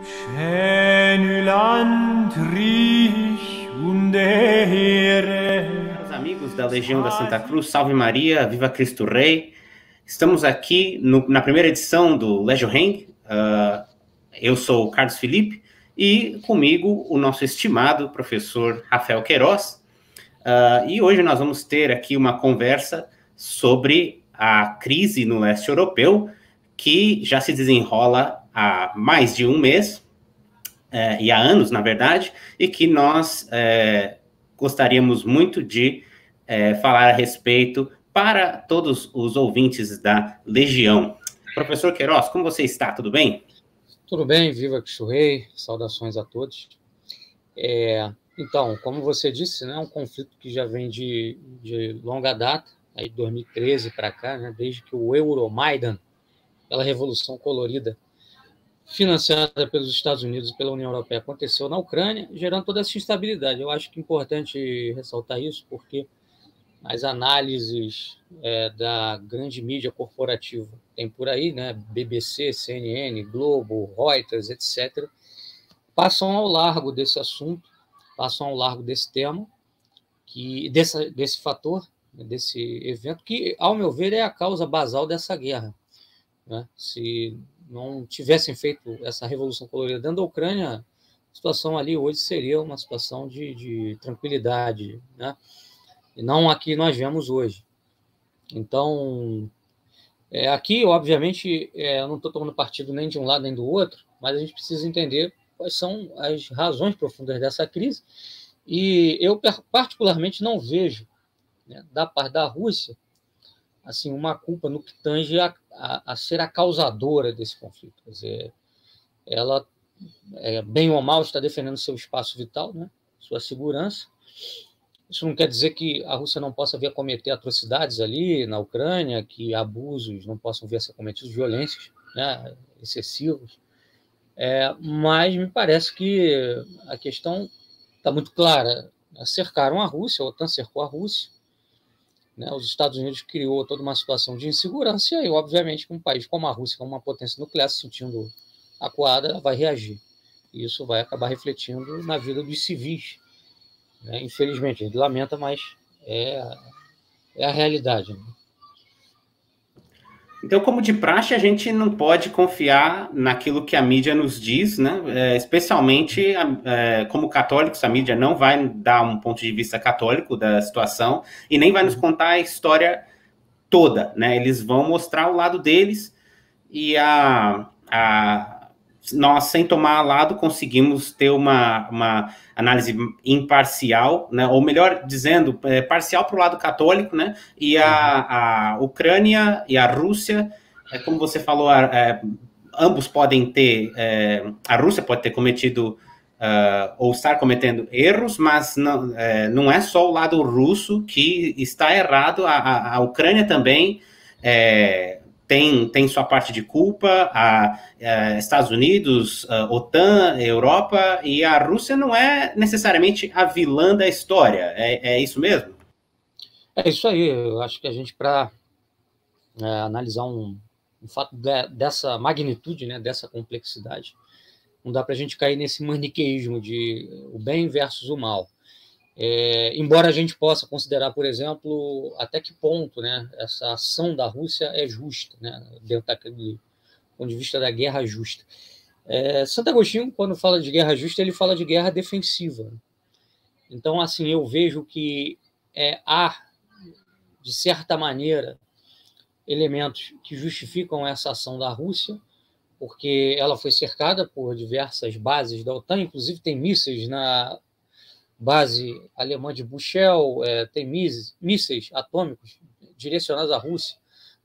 Schöne Landrich und Ehre. Meus amigos da Legião da Santa Cruz, salve Maria, viva Cristo Rei. Estamos aqui na primeira edição do Legio Hang. Eu sou o Carlos Felipe e comigo o nosso estimado professor Rafael Queiroz. E hoje nós vamos ter aqui uma conversa sobre a crise no leste europeu, que já se desenrola há mais de um mês, e há anos, na verdade, e que nós gostaríamos muito de falar a respeito para todos os ouvintes da Legião. Professor Queiroz, como você está? Tudo bem? Tudo bem, viva Cristo Rei, saudações a todos. Então, como você disse, né, é um conflito que já vem de longa data, aí de 2013 para cá, né, desde que o Euromaidan, aquela revolução colorida, financiada pelos Estados Unidos e pela União Europeia, aconteceu na Ucrânia, gerando toda essa instabilidade. Eu acho que é importante ressaltar isso, porque as análises da grande mídia corporativa, tem por aí, né, BBC, CNN, Globo, Reuters, etc., passam ao largo desse assunto, passam ao largo desse tema, desse fator, desse evento, que, ao meu ver, é a causa basal dessa guerra. Né? Se não tivessem feito essa revolução colorida dentro da Ucrânia, a situação ali hoje seria uma situação de tranquilidade, né? E não a que nós vemos hoje. Então, aqui, obviamente, eu não estou tomando partido nem de um lado nem do outro, mas a gente precisa entender quais são as razões profundas dessa crise. E eu, particularmente, não vejo, né, da parte da Rússia, assim, uma culpa no que tange a ser a causadora desse conflito. Quer dizer, ela, bem ou mal, está defendendo seu espaço vital, né, sua segurança. Isso não quer dizer que a Rússia não possa vir a cometer atrocidades ali na Ucrânia, que abusos não possam vir a ser cometidos, violências, né, excessivas. Mas me parece que a questão está muito clara. Cercaram a Rússia, a OTAN cercou a Rússia, né, os Estados Unidos criou toda uma situação de insegurança, e aí, obviamente, que um país como a Rússia, como uma potência nuclear, se sentindo acuada, ela vai reagir. E isso vai acabar refletindo na vida dos civis. Né? Infelizmente, a gente lamenta, mas é a realidade. Né? Então, como de praxe, a gente não pode confiar naquilo que a mídia nos diz, né? Especialmente como católicos, a mídia não vai dar um ponto de vista católico da situação e nem vai nos contar a história toda, né? Eles vão mostrar o lado deles e nós, sem tomar lado, conseguimos ter uma análise imparcial, né? Ou melhor dizendo, parcial para o lado católico, né? E a Ucrânia e a Rússia, como você falou, ambos podem ter, a Rússia pode ter cometido ou estar cometendo erros, mas não é só o lado russo que está errado, a Ucrânia também tem sua parte de culpa, Estados Unidos, OTAN, Europa, e a Rússia não é necessariamente a vilã da história. É isso mesmo? É isso aí. Eu acho que a gente, para analisar um fato dessa magnitude, né, dessa complexidade, não dá para a gente cair nesse maniqueísmo de o bem versus o mal. Embora a gente possa considerar, por exemplo, até que ponto, né, essa ação da Rússia é justa, né, dentro do ponto de vista da guerra justa. Santo Agostinho, quando fala de guerra justa, ele fala de guerra defensiva. Então, assim, eu vejo que há, de certa maneira, elementos que justificam essa ação da Rússia, porque ela foi cercada por diversas bases da OTAN, inclusive tem mísseis na base alemã de Buchel, tem mísseis atômicos direcionados à Rússia,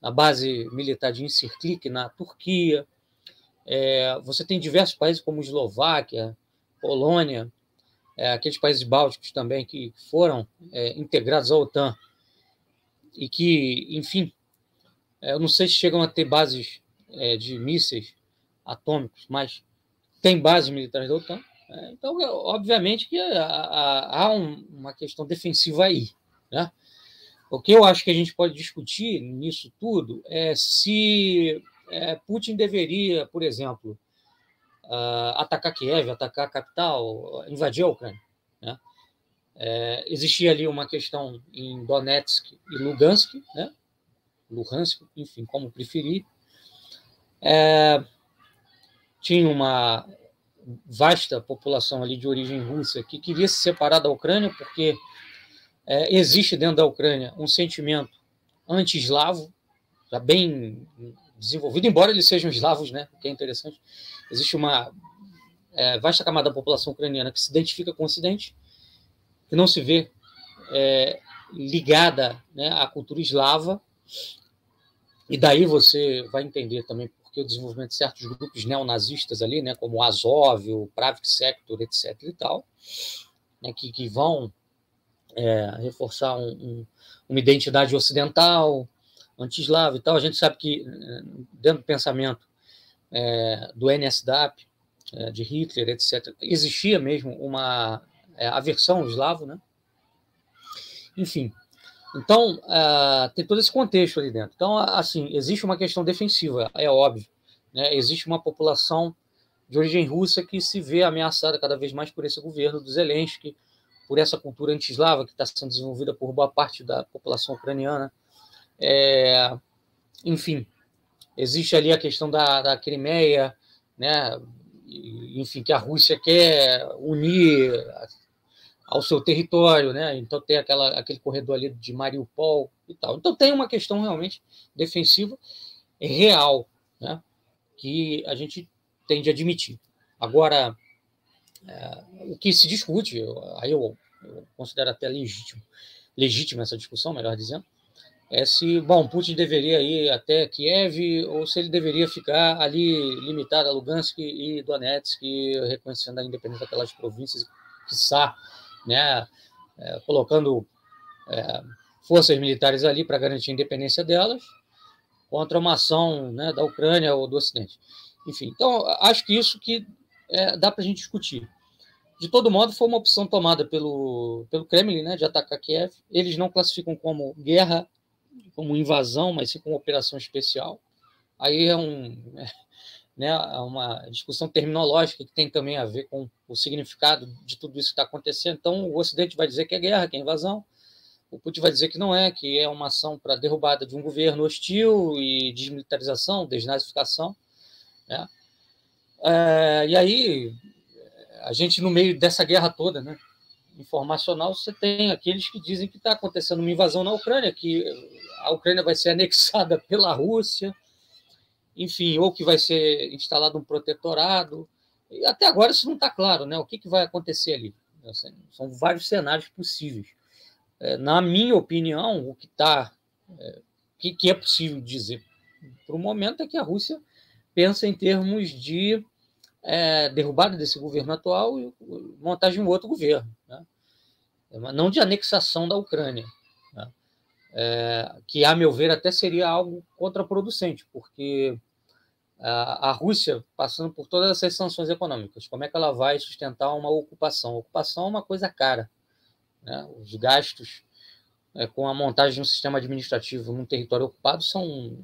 na base militar de Incirlik, na Turquia. Você tem diversos países como Eslováquia, Polônia, aqueles países bálticos também que foram integrados à OTAN e que, enfim, eu não sei se chegam a ter bases de mísseis atômicos, mas tem bases militares da OTAN. Então, obviamente que há uma questão defensiva aí. Né? O que eu acho que a gente pode discutir nisso tudo é se Putin deveria, por exemplo, atacar Kiev, atacar a capital, invadir a Ucrânia, né? Existia ali uma questão em Donetsk e Lugansk, né? Luhansk, enfim, como preferir. Tinha uma vasta população ali de origem russa que queria se separar da Ucrânia, porque existe dentro da Ucrânia um sentimento anti-eslavo, já bem desenvolvido, embora eles sejam eslavos, né? O que é interessante. Existe uma vasta camada da população ucraniana que se identifica com o Ocidente, que não se vê ligada, né, à cultura eslava, e daí você vai entender também porque o desenvolvimento de certos grupos neonazistas ali, né, como o Azov, o Pravik Sector, etc. e tal, né, que vão reforçar uma identidade ocidental, anti-eslavo e tal. A gente sabe que dentro do pensamento do NSDAP, de Hitler, etc., existia mesmo uma aversão ao eslavo, né? Enfim, então tem todo esse contexto ali dentro. Então, assim, existe uma questão defensiva, é óbvio, né? Existe uma população de origem russa que se vê ameaçada cada vez mais por esse governo do Zelensky, por essa cultura anti-eslava que está sendo desenvolvida por boa parte da população ucraniana. Enfim, existe ali a questão da Crimeia, né? Enfim, que a Rússia quer unir ao seu território, né? Então tem aquele corredor ali de Mariupol e tal. Então tem uma questão realmente defensiva real, né? Que a gente tem de admitir. Agora, o que se discute, aí eu considero até legítima essa discussão, melhor dizendo, se, Putin deveria ir até Kiev ou se ele deveria ficar ali limitado a Lugansk e Donetsk, reconhecendo a independência daquelas províncias, quiçá, né, colocando forças militares ali para garantir a independência delas contra uma ação, né, da Ucrânia ou do Ocidente. Enfim, então, acho que isso que dá para a gente discutir. De todo modo, foi uma opção tomada pelo Kremlin, né, de atacar Kiev. Eles não classificam como guerra, como invasão, mas sim como operação especial. Aí é uma discussão terminológica que tem também a ver com o significado de tudo isso que está acontecendo. Então, o Ocidente vai dizer que é guerra, que é invasão. O Putin vai dizer que não é, que é uma ação para a derrubada de um governo hostil e desmilitarização, desnazificação, né? E aí, a gente, no meio dessa guerra toda, né, informacional, você tem aqueles que dizem que está acontecendo uma invasão na Ucrânia, que a Ucrânia vai ser anexada pela Rússia, enfim, ou que vai ser instalado um protetorado. E até agora isso não está claro, né? O que vai acontecer ali? São vários cenários possíveis. Na minha opinião, o que é possível dizer para o momento é que a Rússia pensa em termos de derrubada desse governo atual e montagem de um outro governo, né? Não de anexação da Ucrânia, né? Que, a meu ver, até seria algo contraproducente, porque a Rússia, passando por todas essas sanções econômicas, como é que ela vai sustentar uma ocupação? A ocupação é uma coisa cara, né? Os gastos com a montagem de um sistema administrativo num território ocupado são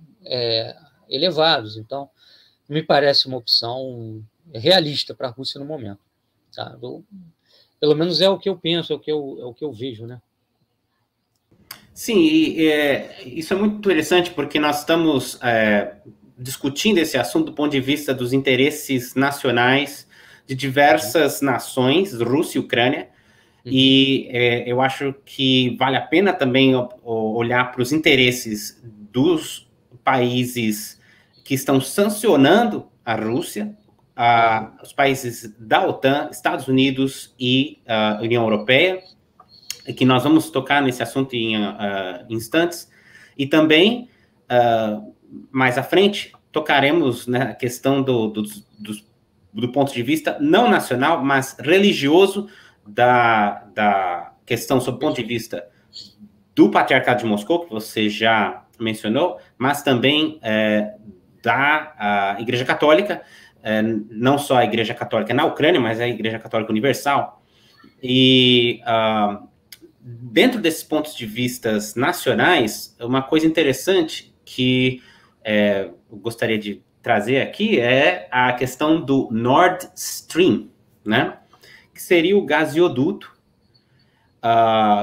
elevados. Então, me parece uma opção realista para a Rússia no momento. Tá? Pelo menos é o que eu penso, é o que eu vejo, né? Sim, e isso é muito interessante porque nós estamos discutindo esse assunto do ponto de vista dos interesses nacionais de diversas nações, Rússia e Ucrânia, e eu acho que vale a pena também olhar para os interesses dos países que estão sancionando a Rússia, os países da OTAN, Estados Unidos e a União Europeia, que nós vamos tocar nesse assunto em instantes, e também, mais à frente, tocaremos na questão do ponto de vista não nacional, mas religioso, da questão sob o ponto de vista do Patriarcado de Moscou, que você já mencionou, mas também da Igreja Católica, não só a Igreja Católica na Ucrânia, mas a Igreja Católica Universal. E dentro desses pontos de vistas nacionais, uma coisa interessante que eu gostaria de trazer aqui é a questão do Nord Stream, né? Que seria o gasoduto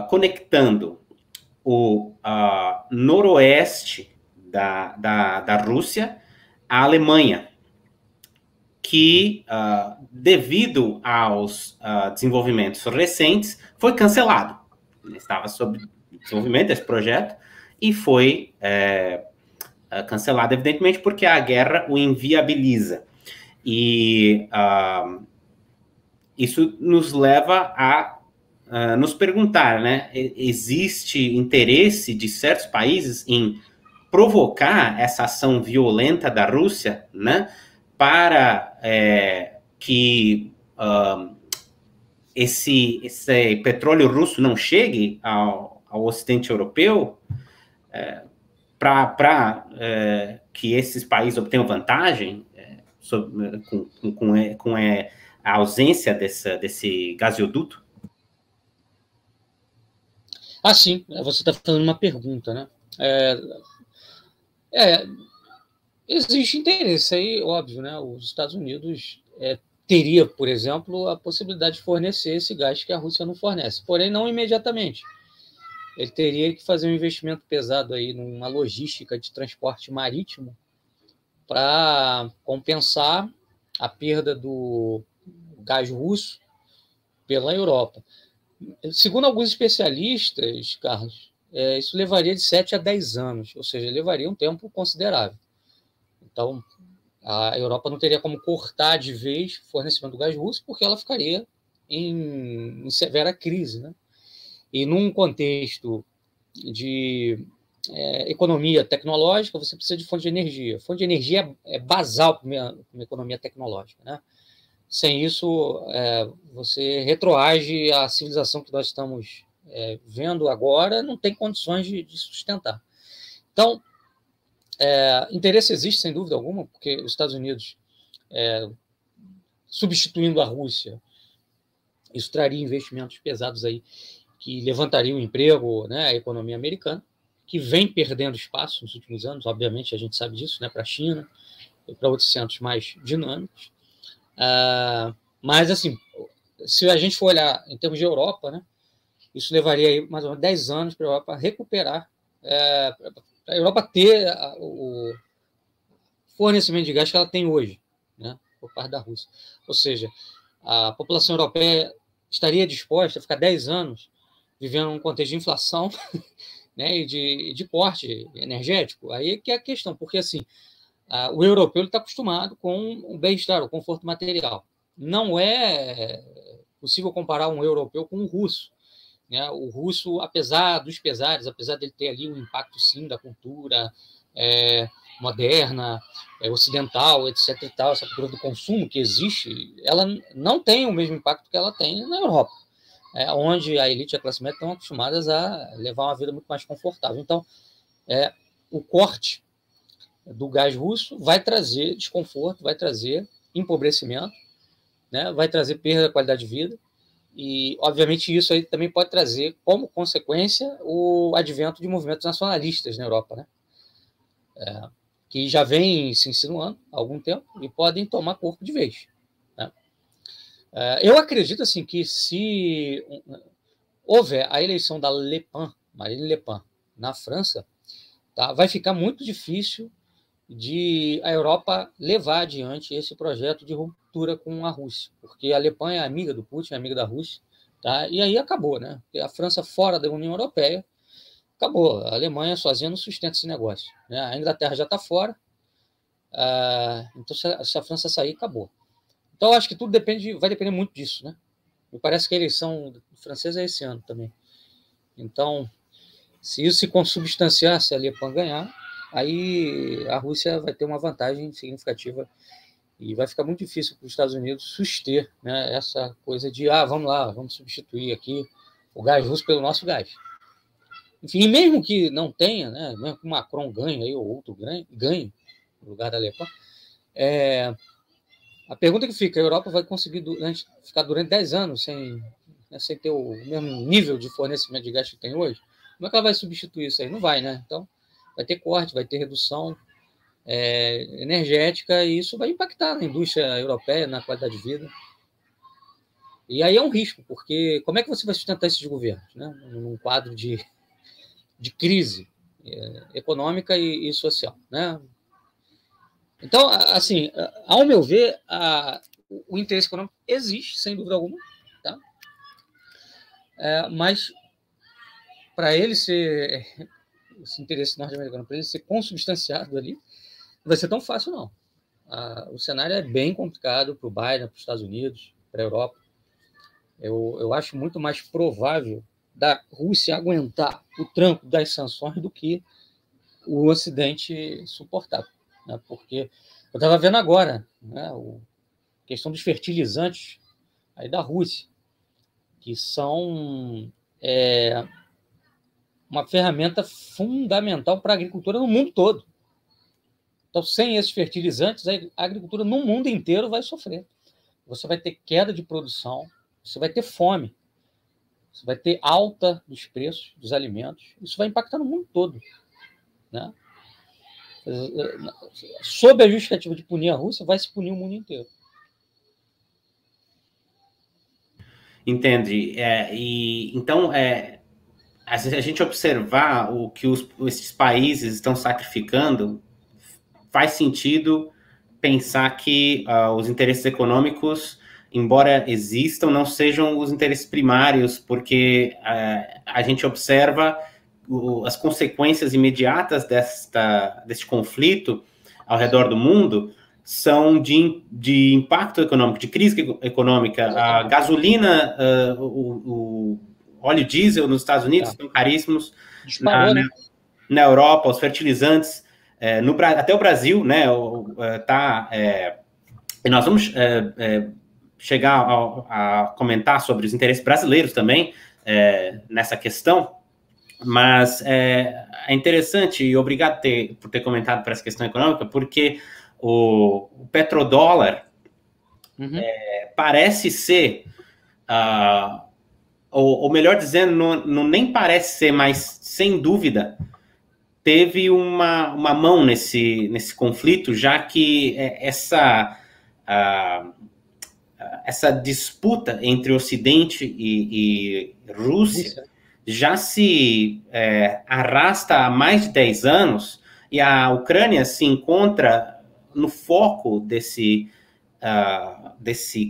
conectando o noroeste da Rússia à Alemanha, que, devido aos desenvolvimentos recentes, foi cancelado. Estava sob desenvolvimento esse projeto e foi cancelado, evidentemente, porque a guerra o inviabiliza. E isso nos leva a nos perguntar, né? Existe interesse de certos países em provocar essa ação violenta da Rússia, né? Para que esse petróleo russo não chegue ao Ocidente Europeu, para que esses países obtenham vantagem com a ausência desse gasoduto? Sim, você está fazendo uma pergunta, né? Existe interesse aí, óbvio, né? Os Estados Unidos teria, por exemplo, a possibilidade de fornecer esse gás que a Rússia não fornece, porém não imediatamente. Ele teria que fazer um investimento pesado aí numa logística de transporte marítimo para compensar a perda do gás russo pela Europa. Segundo alguns especialistas, Carlos, isso levaria de 7 a 10 anos, ou seja, levaria um tempo considerável. Então, a Europa não teria como cortar de vez o fornecimento do gás russo, porque ela ficaria em severa crise, né? E num contexto de economia tecnológica, você precisa de fonte de energia. Fonte de energia é basal para uma economia tecnológica, né? Sem isso, você retroage à civilização que nós estamos vendo agora, não tem condições de sustentar. Então, interesse existe, sem dúvida alguma, porque os Estados Unidos, substituindo a Rússia, isso traria investimentos pesados aí, que levantariam o emprego, né, a economia americana, que vem perdendo espaço nos últimos anos, obviamente a gente sabe disso, né, para a China e para outros centros mais dinâmicos. Mas, assim, se a gente for olhar em termos de Europa, né, isso levaria aí mais ou menos 10 anos para a Europa recuperar, para a Europa ter o fornecimento de gás que ela tem hoje, né, por parte da Rússia. Ou seja, a população europeia estaria disposta a ficar 10 anos vivendo um contexto de inflação, né, e de corte energético. Aí é que é a questão, porque assim, o europeu está acostumado com o bem-estar, o conforto material. Não é possível comparar um europeu com um russo, né? O russo, apesar dos pesares, apesar dele ter ali um impacto, sim, da cultura moderna, ocidental, etc. e tal, essa cultura do consumo que existe, ela não tem o mesmo impacto que ela tem na Europa, onde a elite e a classe média estão acostumadas a levar uma vida muito mais confortável. Então, o corte do gás russo vai trazer desconforto, vai trazer empobrecimento, né? Vai trazer perda da qualidade de vida e, obviamente, isso aí também pode trazer como consequência o advento de movimentos nacionalistas na Europa, né? Que já vem se insinuando há algum tempo e podem tomar corpo de vez, né? Eu acredito assim que se houver a eleição da Marine Le Pen na França, tá, vai ficar muito difícil de a Europa levar adiante esse projeto de ruptura com a Rússia, porque a Alemanha é amiga do Putin, é amiga da Rússia, tá? E aí acabou, né? Porque a França fora da União Europeia, acabou. A Alemanha sozinha não sustenta esse negócio, né? A Inglaterra já está fora, então se a França sair, acabou. Então, eu acho que tudo vai depender muito disso, né? Me parece que a eleição francesa é esse ano também. Então, se isso se consubstanciar, se a Le Pen ganhar, aí a Rússia vai ter uma vantagem significativa e vai ficar muito difícil para os Estados Unidos suster, né, essa coisa de, vamos lá, vamos substituir aqui o gás russo pelo nosso gás. Enfim, mesmo que não tenha, né, mesmo que o Macron ganhe aí, ou outro ganhe no lugar da Le Pen, a pergunta que fica, a Europa vai conseguir ficar durante 10 anos sem ter o mesmo nível de fornecimento de gás que tem hoje? Como é que ela vai substituir isso aí? Não vai, né? Então, vai ter corte, vai ter redução. energética, e isso vai impactar na indústria europeia, na qualidade de vida. E aí é um risco, porque como é que você vai sustentar esses governos, né? Num quadro de crise econômica e social, né? Então, assim, ao meu ver, o interesse econômico existe, sem dúvida alguma, tá? Mas para ele ser, esse interesse norte-americano, para ele ser consubstanciado ali, não vai ser tão fácil, não. O cenário é bem complicado para o Biden, para os Estados Unidos, para a Europa. Eu acho muito mais provável da Rússia aguentar o tranco das sanções do que o Ocidente suportar, né? Porque eu estava vendo agora, né, a questão dos fertilizantes aí da Rússia, que são uma ferramenta fundamental para a agricultura no mundo todo. Então, sem esses fertilizantes, a agricultura no mundo inteiro vai sofrer. Você vai ter queda de produção, você vai ter fome, você vai ter alta dos preços dos alimentos. Isso vai impactar no mundo todo, né? Sob a justificativa de punir a Rússia, vai se punir o mundo inteiro. Entende? Então, a gente observar o que esses países estão sacrificando, faz sentido pensar que os interesses econômicos, embora existam, não sejam os interesses primários, porque a gente observa as consequências imediatas deste conflito ao redor do mundo são de impacto econômico, de crise econômica. A gasolina, o óleo diesel nos Estados Unidos estão caríssimos. Disparou, né? Na Europa, os fertilizantes, até o Brasil, né? E nós vamos chegar a comentar sobre os interesses brasileiros também nessa questão. Mas é interessante, e obrigado por ter comentado para essa questão econômica, porque o petrodólar parece ser, ou melhor dizendo, não nem parece ser, mas sem dúvida, teve uma mão nesse conflito, já que essa disputa entre Ocidente e Rússia já se arrasta há mais de 10 anos, e a Ucrânia se encontra no foco desse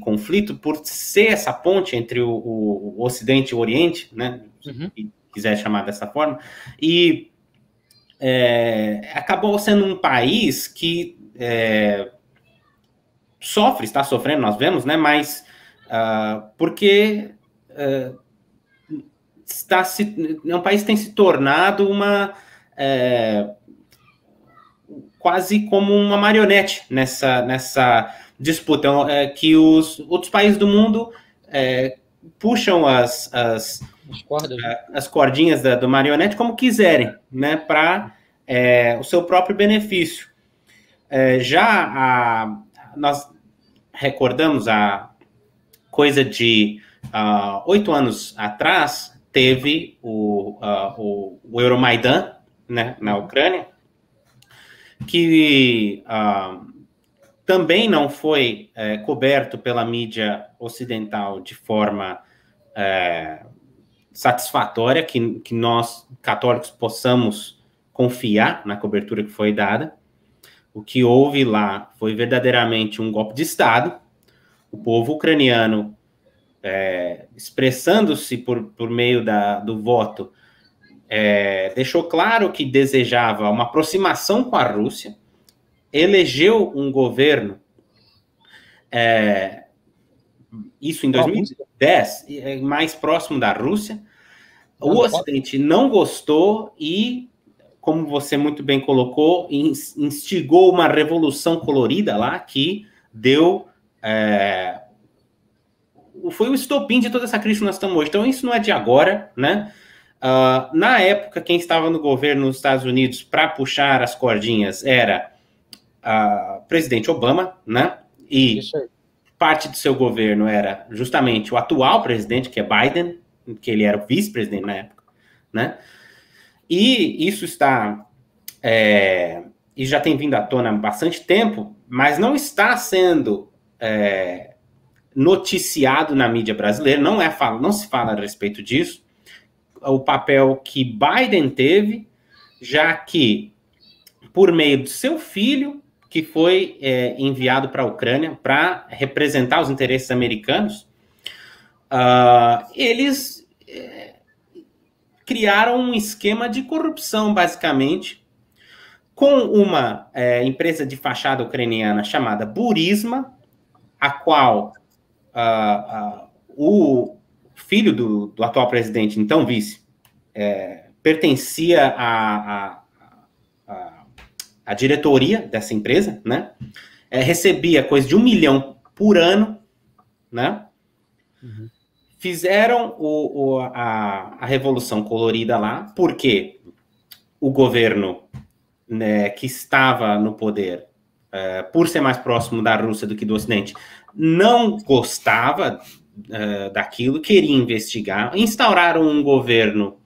conflito por ser essa ponte entre o Ocidente e o Oriente, né? Se quiser chamar dessa forma, e acabou sendo um país que está sofrendo, nós vemos, né? Mas porque um país tem se tornado quase como uma marionete nessa disputa, que os outros países do mundo puxam as cordinhas do marionete como quiserem, né, para o seu próprio benefício. Nós recordamos a coisa de 8 anos atrás, teve o Euromaidan, né, na Ucrânia, que também não foi coberto pela mídia ocidental de forma satisfatória, que nós, católicos, possamos confiar na cobertura que foi dada. O que houve lá foi verdadeiramente um golpe de Estado. O povo ucraniano, expressando-se por meio do voto, deixou claro que desejava uma aproximação com a Rússia, elegeu um governo, isso em 2010, mais próximo da Rússia. O Ocidente não gostou e, como você muito bem colocou, instigou uma revolução colorida lá que deu... foi o estopim de toda essa crise que nós estamos hoje. Então, isso não é de agora, né? Na época, quem estava no governo nos Estados Unidos para puxar as cordinhas era o presidente Obama, né? E parte do seu governo era justamente o atual presidente, que é Biden, que ele era o vice-presidente na época, né? E isso está e já tem vindo à tona há bastante tempo, mas não está sendo noticiado na mídia brasileira, não se fala a respeito disso, o papel que Biden teve, já que, por meio do seu filho, que foi enviado para a Ucrânia para representar os interesses americanos, eles criaram um esquema de corrupção, basicamente, com uma empresa de fachada ucraniana chamada Burisma, a qual o filho do atual presidente, então vice, pertencia à diretoria dessa empresa, né? Recebia coisa de 1 milhão por ano, né? Uhum. Fizeram a Revolução Colorida lá, porque o governo, né, que estava no poder, por ser mais próximo da Rússia do que do Ocidente, não gostava daquilo, queria investigar, instauraram um governo,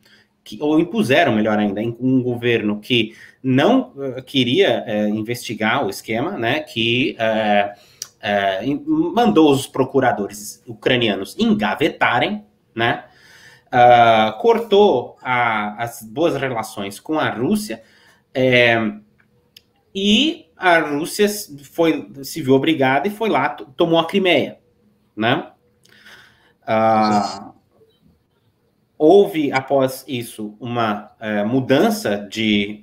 ou impuseram, melhor ainda, um governo que não queria investigar o esquema, né, que mandou os procuradores ucranianos engavetarem, né, cortou as boas relações com a Rússia, e a Rússia se viu obrigada e foi lá, tomou a Crimeia, né? Houve, após isso, uma mudança de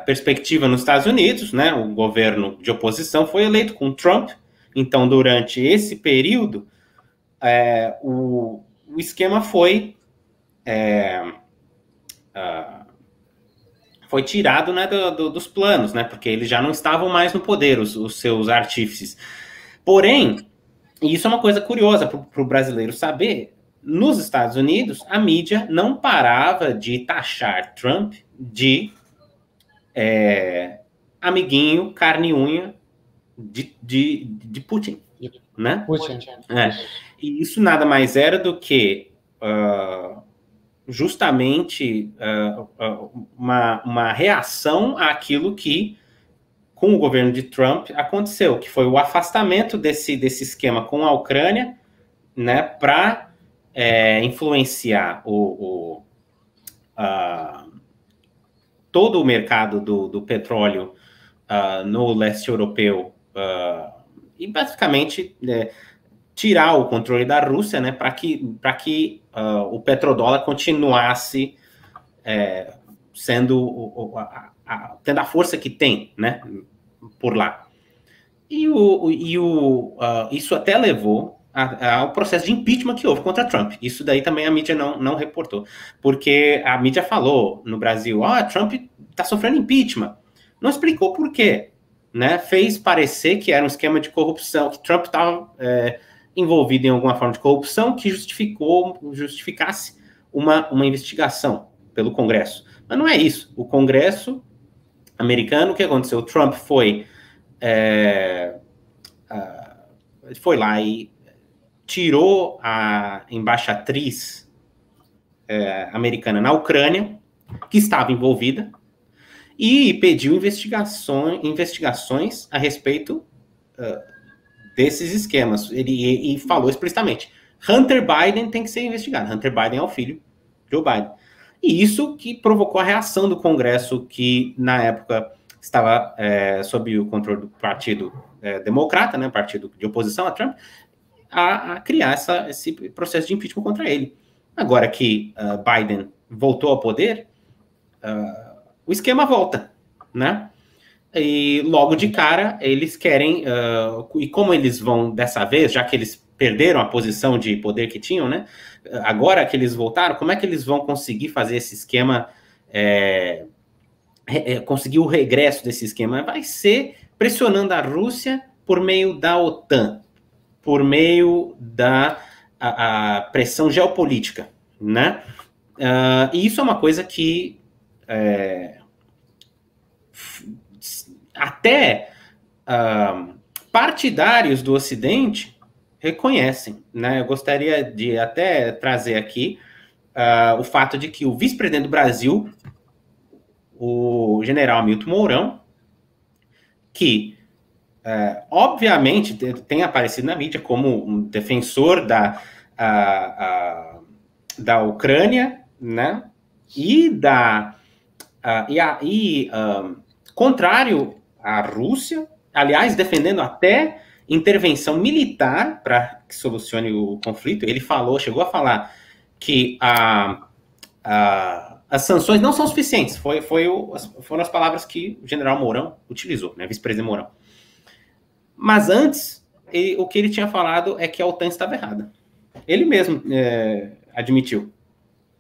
perspectiva nos Estados Unidos, né? O governo de oposição foi eleito com Trump. Então, durante esse período, o esquema foi tirado, né, dos planos, né? Porque eles já não estavam mais no poder, os seus artífices. Porém, e isso é uma coisa curiosa para o brasileiro saber, nos Estados Unidos, a mídia não parava de taxar Trump de amiguinho, carne e unha de Putin, né? Putin. E isso nada mais era do que justamente uma reação àquilo que, com o governo de Trump, aconteceu, que foi o afastamento desse esquema com a Ucrânia, né, para influenciar todo o mercado do petróleo no leste europeu e, basicamente, tirar o controle da Rússia, né, para que o petrodólar continuasse sendo tendo a força que tem, né, por lá. E isso até levou ao processo de impeachment que houve contra Trump. Isso daí também a mídia não reportou, porque a mídia falou no Brasil, Trump está sofrendo impeachment. Não explicou por quê, né? Fez parecer que era um esquema de corrupção, que Trump estava envolvido em alguma forma de corrupção que justificasse uma investigação pelo Congresso. Mas não é isso. O Congresso americano, o que aconteceu? O Trump foi lá e tirou a embaixatriz americana na Ucrânia, que estava envolvida, e pediu investigações a respeito desses esquemas. Ele falou explicitamente, Hunter Biden tem que ser investigado. Hunter Biden é o filho de Joe Biden. E isso que provocou a reação do Congresso, que na época estava sob o controle do Partido Democrata, né, partido de oposição a Trump, a criar esse processo de impeachment contra ele. Agora que Biden voltou ao poder, o esquema volta, né? E logo de cara eles querem, e como eles vão dessa vez, já que eles perderam a posição de poder que tinham, né? Agora que eles voltaram, como é que eles vão conseguir fazer esse esquema, conseguir o regresso desse esquema? Vai ser pressionando a Rússia por meio da OTAN, por meio da pressão geopolítica, né? E isso é uma coisa que até partidários do Ocidente reconhecem, né? Eu gostaria de até trazer aqui o fato de que o vice-presidente do Brasil, o general Milton Mourão, que, obviamente, tem aparecido na mídia como um defensor da Ucrânia, né? Contrário à Rússia, aliás, defendendo até intervenção militar para que solucione o conflito. Ele chegou a falar que as sanções não são suficientes. Foram as palavras que o general Mourão utilizou, né, vice-presidente Mourão. Mas antes, o que ele tinha falado é que a OTAN estava errada. Ele mesmo admitiu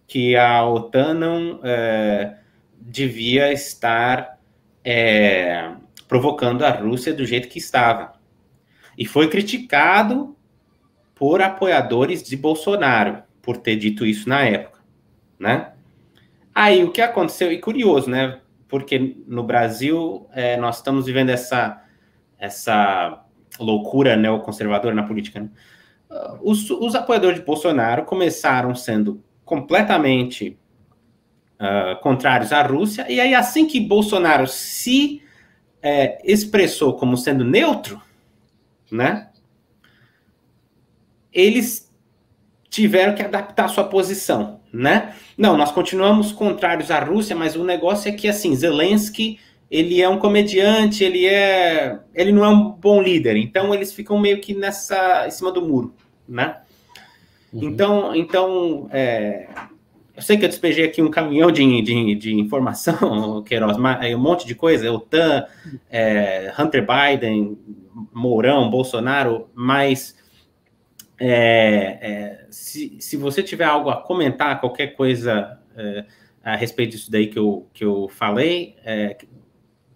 que a OTAN não devia estar provocando a Rússia do jeito que estava. E foi criticado por apoiadores de Bolsonaro por ter dito isso na época, né? Aí, o que aconteceu, e curioso, né? Porque no Brasil nós estamos vivendo essa loucura neoconservadora na política, né? Os apoiadores de Bolsonaro começaram sendo completamente contrários à Rússia, e aí assim que Bolsonaro se expressou como sendo neutro, né, eles tiveram que adaptar sua posição, né? Não, nós continuamos contrários à Rússia, mas o negócio é que, assim, Zelensky, ele é um comediante, ele não é um bom líder, então eles ficam meio que em cima do muro, né? Então, eu sei que eu despejei aqui um caminhão de informação, Queiroz, um monte de coisa, OTAN, Hunter Biden, Mourão, Bolsonaro, mas se você tiver algo a comentar, qualquer coisa a respeito disso daí que eu falei,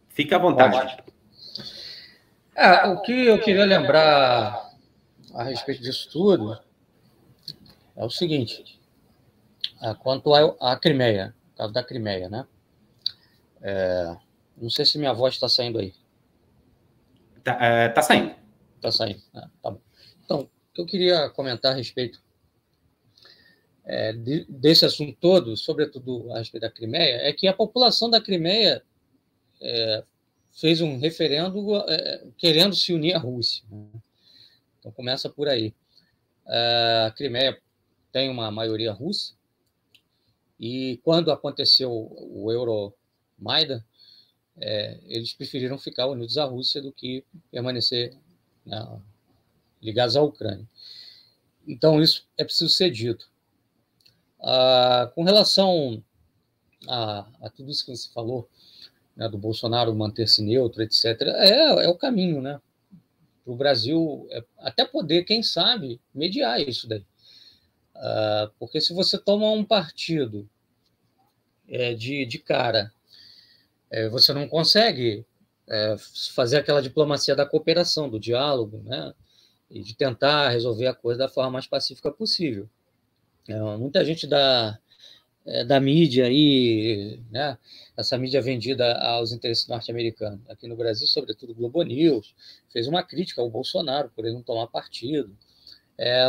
fica à vontade. O que eu queria lembrar a respeito disso tudo é o seguinte, quanto à Crimeia, o caso da Crimeia, né? Não sei se minha voz está saindo aí. Tá saindo. Está saindo, tá bom. Então, o que eu queria comentar a respeito desse assunto todo, sobretudo a respeito da Crimeia, é que a população da Crimeia fez um referendo querendo se unir à Rússia, né? Então, começa por aí. A Crimeia tem uma maioria russa, e quando aconteceu o Euromaidan, eles preferiram ficar unidos à Rússia do que permanecer, né, ligados à Ucrânia. Então, isso é preciso ser dito. Com relação a tudo isso que você falou, né, do Bolsonaro manter-se neutro, etc., é o caminho, né, para o Brasil até poder, quem sabe, mediar isso daí. Porque se você toma um partido de cara, você não consegue fazer aquela diplomacia da cooperação, do diálogo, né, e de tentar resolver a coisa da forma mais pacífica possível. Muita gente da mídia aí, né, essa mídia vendida aos interesses norte-americanos, aqui no Brasil, sobretudo o Globo News, fez uma crítica ao Bolsonaro por ele não tomar partido.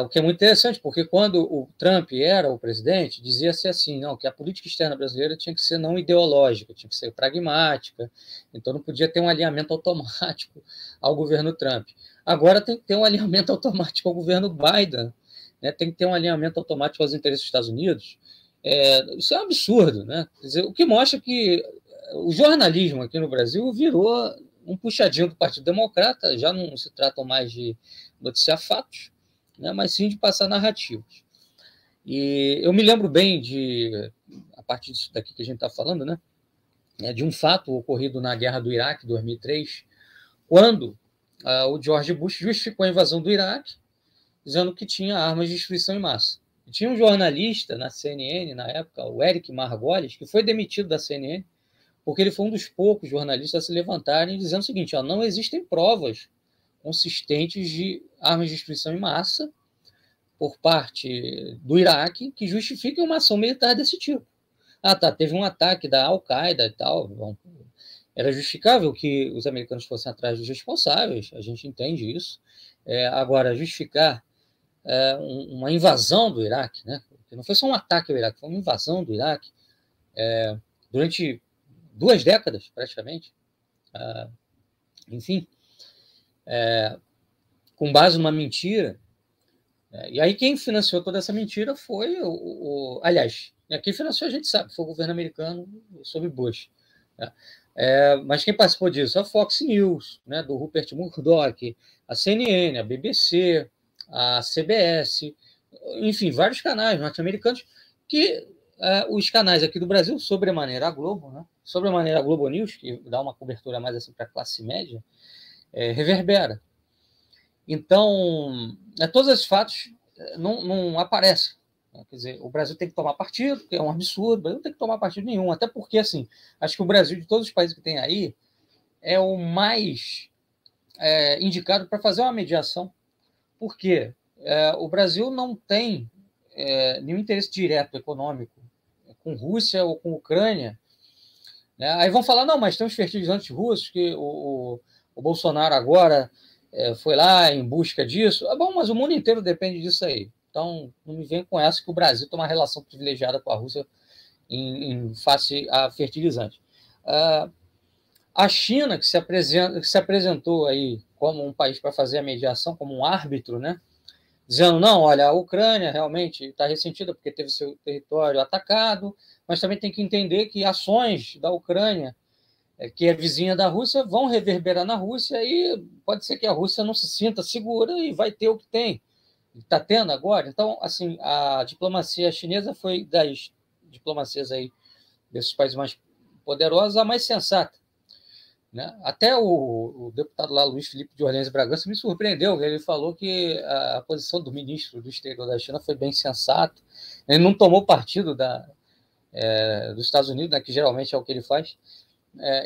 O que é muito interessante, porque quando o Trump era o presidente, dizia-se assim, não, que a política externa brasileira tinha que ser não ideológica, tinha que ser pragmática, então não podia ter um alinhamento automático ao governo Trump. Agora tem que ter um alinhamento automático ao governo Biden, né? Tem que ter um alinhamento automático aos interesses dos Estados Unidos. Isso é um absurdo, né? Quer dizer, o que mostra que o jornalismo aqui no Brasil virou um puxadinho do Partido Democrata, já não se tratam mais de noticiar fatos, né, mas sim de passar narrativas. E eu me lembro bem a partir disso daqui que a gente está falando, né, de um fato ocorrido na Guerra do Iraque, 2003, quando o George Bush justificou a invasão do Iraque, dizendo que tinha armas de destruição em massa. E tinha um jornalista na CNN, na época, o Eric Margolis, que foi demitido da CNN, porque ele foi um dos poucos jornalistas a se levantarem dizendo o seguinte, não existem provas consistentes de armas de destruição em massa por parte do Iraque que justifiquem uma ação militar desse tipo. Teve um ataque da Al-Qaeda e tal, era justificável que os americanos fossem atrás dos responsáveis, a gente entende isso. Agora, justificar uma invasão do Iraque, né? Porque não foi só um ataque ao Iraque, foi uma invasão do Iraque durante 2 décadas, praticamente. Enfim, com base numa mentira. E aí quem financiou toda essa mentira foi aliás, quem financiou a gente sabe, foi o governo americano sob Bush. Né? Mas quem participou disso? A Fox News, né, do Rupert Murdoch, a CNN, a BBC, a CBS, enfim, vários canais norte-americanos que os canais aqui do Brasil, sobremaneira a Globo, né, sobremaneira a Globo News, que dá uma cobertura mais assim para a classe média, reverbera. Então, todos esses fatos não aparecem. Quer dizer, o Brasil tem que tomar partido, que é um absurdo, o Brasil não tem que tomar partido nenhum, até porque, assim, acho que o Brasil, de todos os países que tem aí, é o mais indicado para fazer uma mediação. Por quê? O Brasil não tem nenhum interesse direto econômico com Rússia ou com Ucrânia. Né? Aí vão falar, não, mas tem uns fertilizantes russos que o Bolsonaro agora foi lá em busca disso. Bom, mas o mundo inteiro depende disso aí. Então, não me vem com essa que o Brasil tem uma relação privilegiada com a Rússia em face a fertilizante. A China, que se apresentou aí como um país para fazer a mediação, como um árbitro, né? Dizendo, não, olha, a Ucrânia realmente está ressentida porque teve seu território atacado, mas também tem que entender que ações da Ucrânia, que é vizinha da Rússia, vão reverberar na Rússia e pode ser que a Rússia não se sinta segura e vai ter o que tem. Está tendo agora. Então, assim, a diplomacia chinesa foi das diplomacias aí desses países mais poderosos a mais sensata. Né? Até o deputado lá, Luiz Felipe de Orleans Bragança, me surpreendeu. Ele falou que a posição do ministro do exterior da China foi bem sensata. Ele não tomou partido dos Estados Unidos, né, que geralmente é o que ele faz.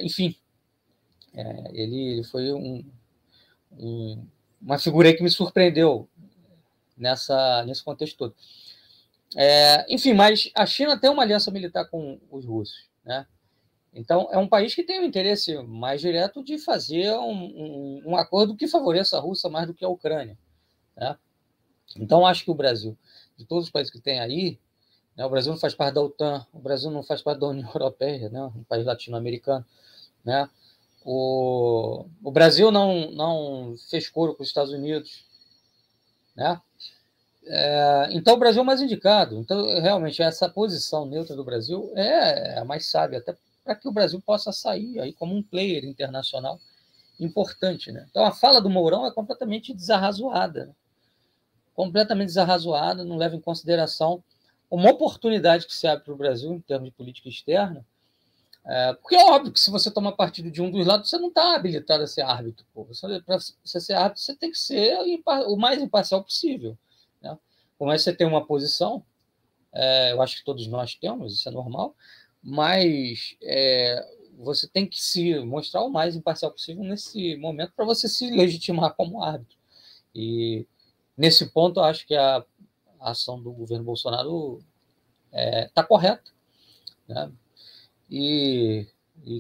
Enfim, ele foi uma figura aí que me surpreendeu nesse contexto todo. Enfim, mas a China tem uma aliança militar com os russos, né? Então, é um país que tem um interesse mais direto de fazer um acordo que favoreça a Rússia mais do que a Ucrânia. Né? Então, acho que o Brasil, de todos os países que tem aí, né, o Brasil não faz parte da OTAN, o Brasil não faz parte da União Europeia, né, um país latino-americano. Né? O Brasil não fez coro com os Estados Unidos. Né? Então, o Brasil é o mais indicado. Então, realmente, essa posição neutra do Brasil é a mais sábia, até para que o Brasil possa sair aí como um player internacional importante. Né? Então, a fala do Mourão é completamente desarrazoada. Né? Completamente desarrazoada, não leva em consideração uma oportunidade que se abre para o Brasil em termos de política externa, porque é óbvio que se você tomar partido de um dos lados, você não está habilitado a ser árbitro. Para você ser árbitro, você tem que ser o mais imparcial possível. Né? Por mais que você tenha uma posição, eu acho que todos nós temos, isso é normal, mas você tem que se mostrar o mais imparcial possível nesse momento para você se legitimar como árbitro. E nesse ponto, eu acho que a ação do governo Bolsonaro está correta. Né? E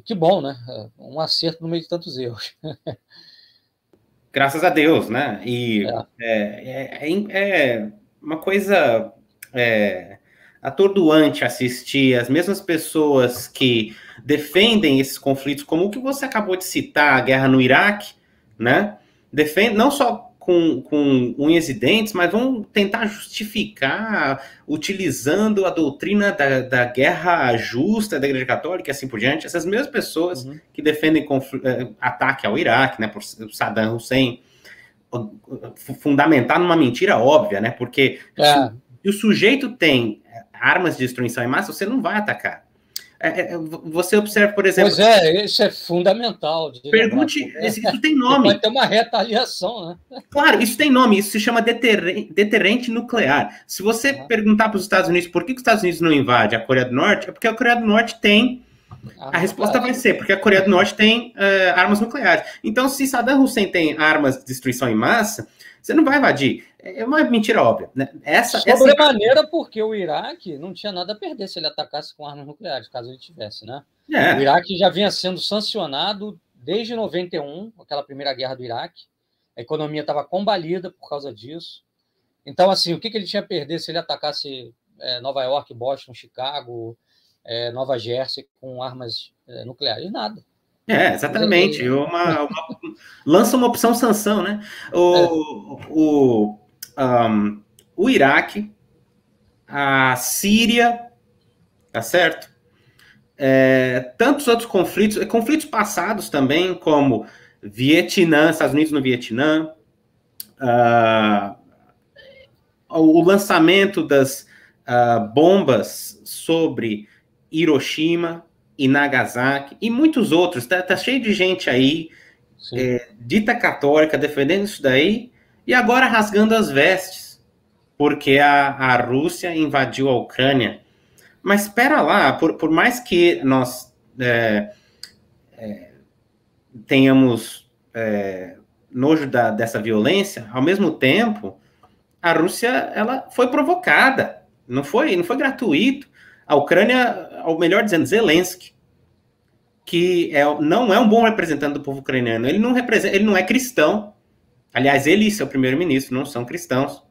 que bom, né? Um acerto no meio de tantos erros. Graças a Deus, né? E é uma coisa atordoante assistir as mesmas pessoas que defendem esses conflitos, como o que você acabou de citar, a guerra no Iraque, né? Defende não só com unhas e dentes, mas vão tentar justificar utilizando a doutrina da guerra justa da Igreja Católica e assim por diante. Essas mesmas pessoas que defendem ataque ao Iraque, né, por Saddam Hussein, fundamentar numa mentira óbvia, né, porque se o sujeito tem armas de destruição em massa, você não vai atacar. Você observa, por exemplo... Pois isso é fundamental. Pergunte, isso tem nome. Pode ter uma retaliação, né? Claro, isso tem nome, isso se chama deterrente nuclear. Se você perguntar para os Estados Unidos por que os Estados Unidos não invadem a Coreia do Norte, é porque a Coreia do Norte tem... A resposta vai ser, porque a Coreia do Norte tem armas nucleares. Então, se Saddam Hussein tem armas de destruição em massa, você não vai invadir. É uma mentira óbvia. Né? Sobremaneira, porque o Iraque não tinha nada a perder se ele atacasse com armas nucleares, caso ele tivesse, né? O Iraque já vinha sendo sancionado desde 91, aquela primeira guerra do Iraque. A economia estava combalida por causa disso. Então, assim, o que ele tinha a perder se ele atacasse Nova York, Boston, Chicago, Nova Jersey com armas nucleares, nada. Exatamente. Lança uma opção sanção, né? O Iraque, a Síria, tá certo? Tantos outros conflitos passados também, como Vietnã, Estados Unidos no Vietnã, o lançamento das bombas sobre Hiroshima e Nagasaki, e muitos outros. Tá cheio de gente aí, dita católica, defendendo isso daí, e agora rasgando as vestes, porque a Rússia invadiu a Ucrânia. Mas espera lá, por mais que nós tenhamos nojo dessa violência, ao mesmo tempo, a Rússia ela foi provocada, não foi gratuito. A Ucrânia, ou melhor dizendo, Zelensky, que não é um bom representante do povo ucraniano, ele não é cristão. Aliás, ele e seu primeiro-ministro não são cristãos.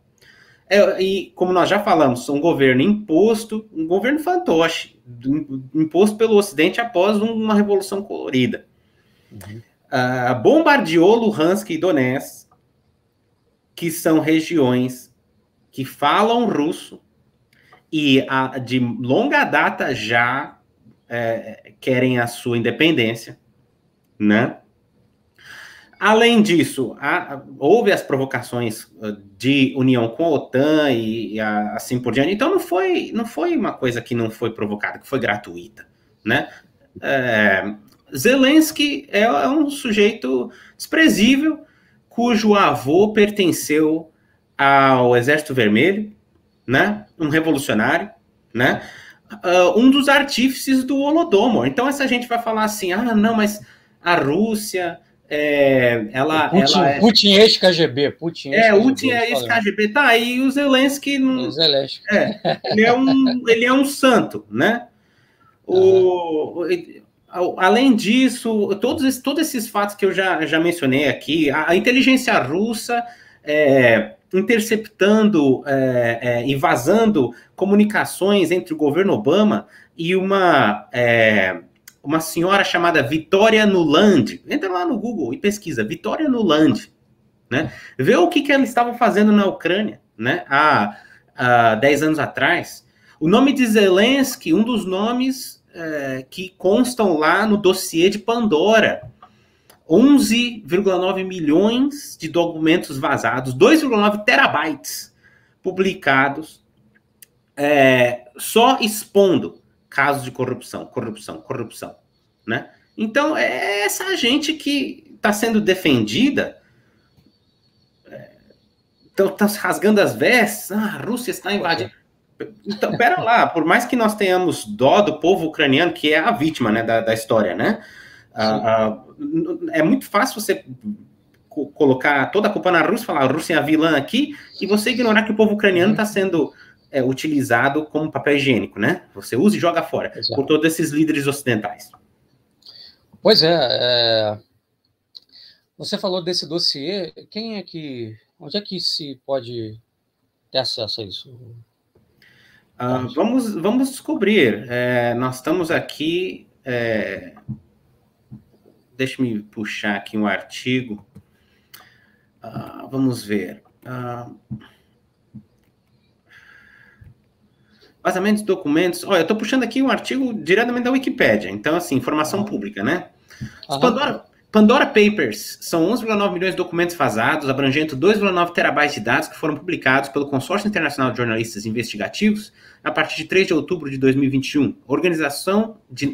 E, como nós já falamos, um governo imposto, um governo fantoche, imposto pelo Ocidente após uma revolução colorida. Bombardeou Luhansk e Donetsk, que são regiões que falam russo e de longa data já querem a sua independência, né? Além disso, houve as provocações de união com a OTAN e assim por diante. Então não foi uma coisa que não foi provocada, que foi gratuita, né? Zelensky é um sujeito desprezível, cujo avô pertenceu ao Exército Vermelho, né? Um revolucionário, né? Um dos artífices do Holodomor. Então essa gente vai falar assim, não, mas a Rússia... Putin é ex-KGB. Putin é ex-KGB. Tá, e o Zelensky... Zelensky. Ele é um santo, né? Além disso, todos esses fatos que eu já mencionei aqui, a inteligência russa interceptando e vazando comunicações entre o governo Obama e uma senhora chamada Victoria Nuland. Entra lá no Google e pesquisa, Victoria Nuland, né? Vê o que ela estava fazendo na Ucrânia, né? Há 10 anos atrás. O nome de Zelensky, um dos nomes que constam lá no dossiê de Pandora. 11,9 milhões de documentos vazados, 2,9 terabytes publicados, só expondo casos de corrupção, né? Então, é essa gente que está sendo defendida, está rasgando as vestes, a Rússia está invadindo. Então, pera lá, por mais que nós tenhamos dó do povo ucraniano, que é a vítima, né, da história, né? É muito fácil você colocar toda a culpa na Rússia, falar a Rússia é a vilã aqui, e você ignorar que o povo ucraniano está sendo utilizado como papel higiênico, né? Você usa e joga fora, por todos esses líderes ocidentais. Pois é. Você falou desse dossiê, onde é que se pode ter acesso a isso? Vamos descobrir. Nós estamos aqui... Deixa-me puxar aqui um artigo. Vamos ver. Vazamento de documentos. Eu estou puxando aqui um artigo diretamente da Wikipédia. Então, assim, informação pública, né? Pandora Papers são 11,9 milhões de documentos vazados, abrangendo 2,9 terabytes de dados que foram publicados pelo Consórcio Internacional de Jornalistas Investigativos a partir de 3 de outubro de 2021.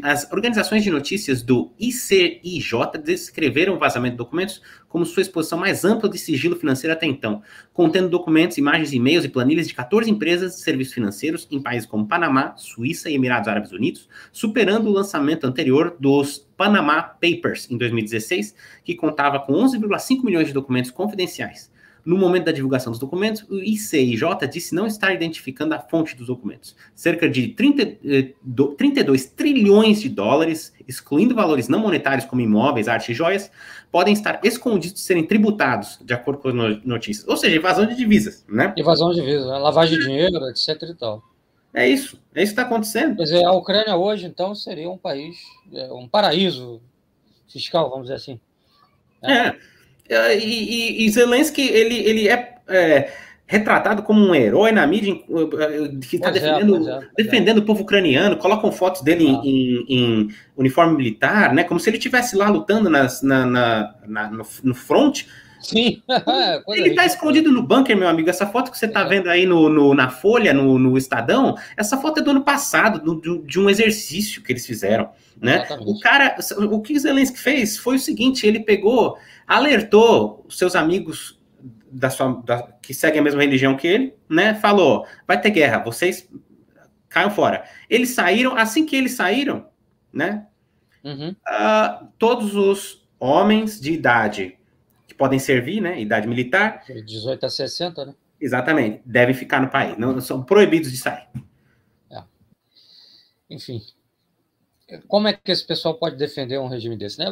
As organizações de notícias do ICIJ descreveram o vazamento de documentos como sua exposição mais ampla de sigilo financeiro até então, contendo documentos, imagens, e-mails e planilhas de 14 empresas de serviços financeiros em países como Panamá, Suíça e Emirados Árabes Unidos, superando o lançamento anterior dos Panama Papers, em 2016, que contava com 11,5 milhões de documentos confidenciais. No momento da divulgação dos documentos, o ICIJ disse não estar identificando a fonte dos documentos. Cerca de 32 trilhões de dólares, excluindo valores não monetários como imóveis, arte e joias, podem estar escondidos de serem tributados, de acordo com as notícias. Ou seja, evasão de divisas, né? Evasão de divisas, lavagem de dinheiro, etc e tal. É isso que está acontecendo. Quer dizer, a Ucrânia hoje, então, seria um país, um paraíso fiscal, vamos dizer assim. E Zelensky, ele é retratado como um herói na mídia que está defendendo o povo ucraniano, colocam fotos dele em uniforme militar, né, como se ele estivesse lá lutando no front. Sim. Ele está escondido no bunker, meu amigo. Essa foto que você está vendo aí na Folha, no Estadão, essa foto é do ano passado, de um exercício que eles fizeram. Né? O que Zelensky fez foi o seguinte: ele alertou os seus amigos que seguem a mesma religião que ele, né? Falou: vai ter guerra, vocês caiam fora. Eles saíram, assim que eles saíram, né? Todos os homens de idade que podem servir, né? Idade militar. 18 a 60, né? Exatamente, devem ficar no país, não são proibidos de sair. Enfim, como é que esse pessoal pode defender um regime desse? Né?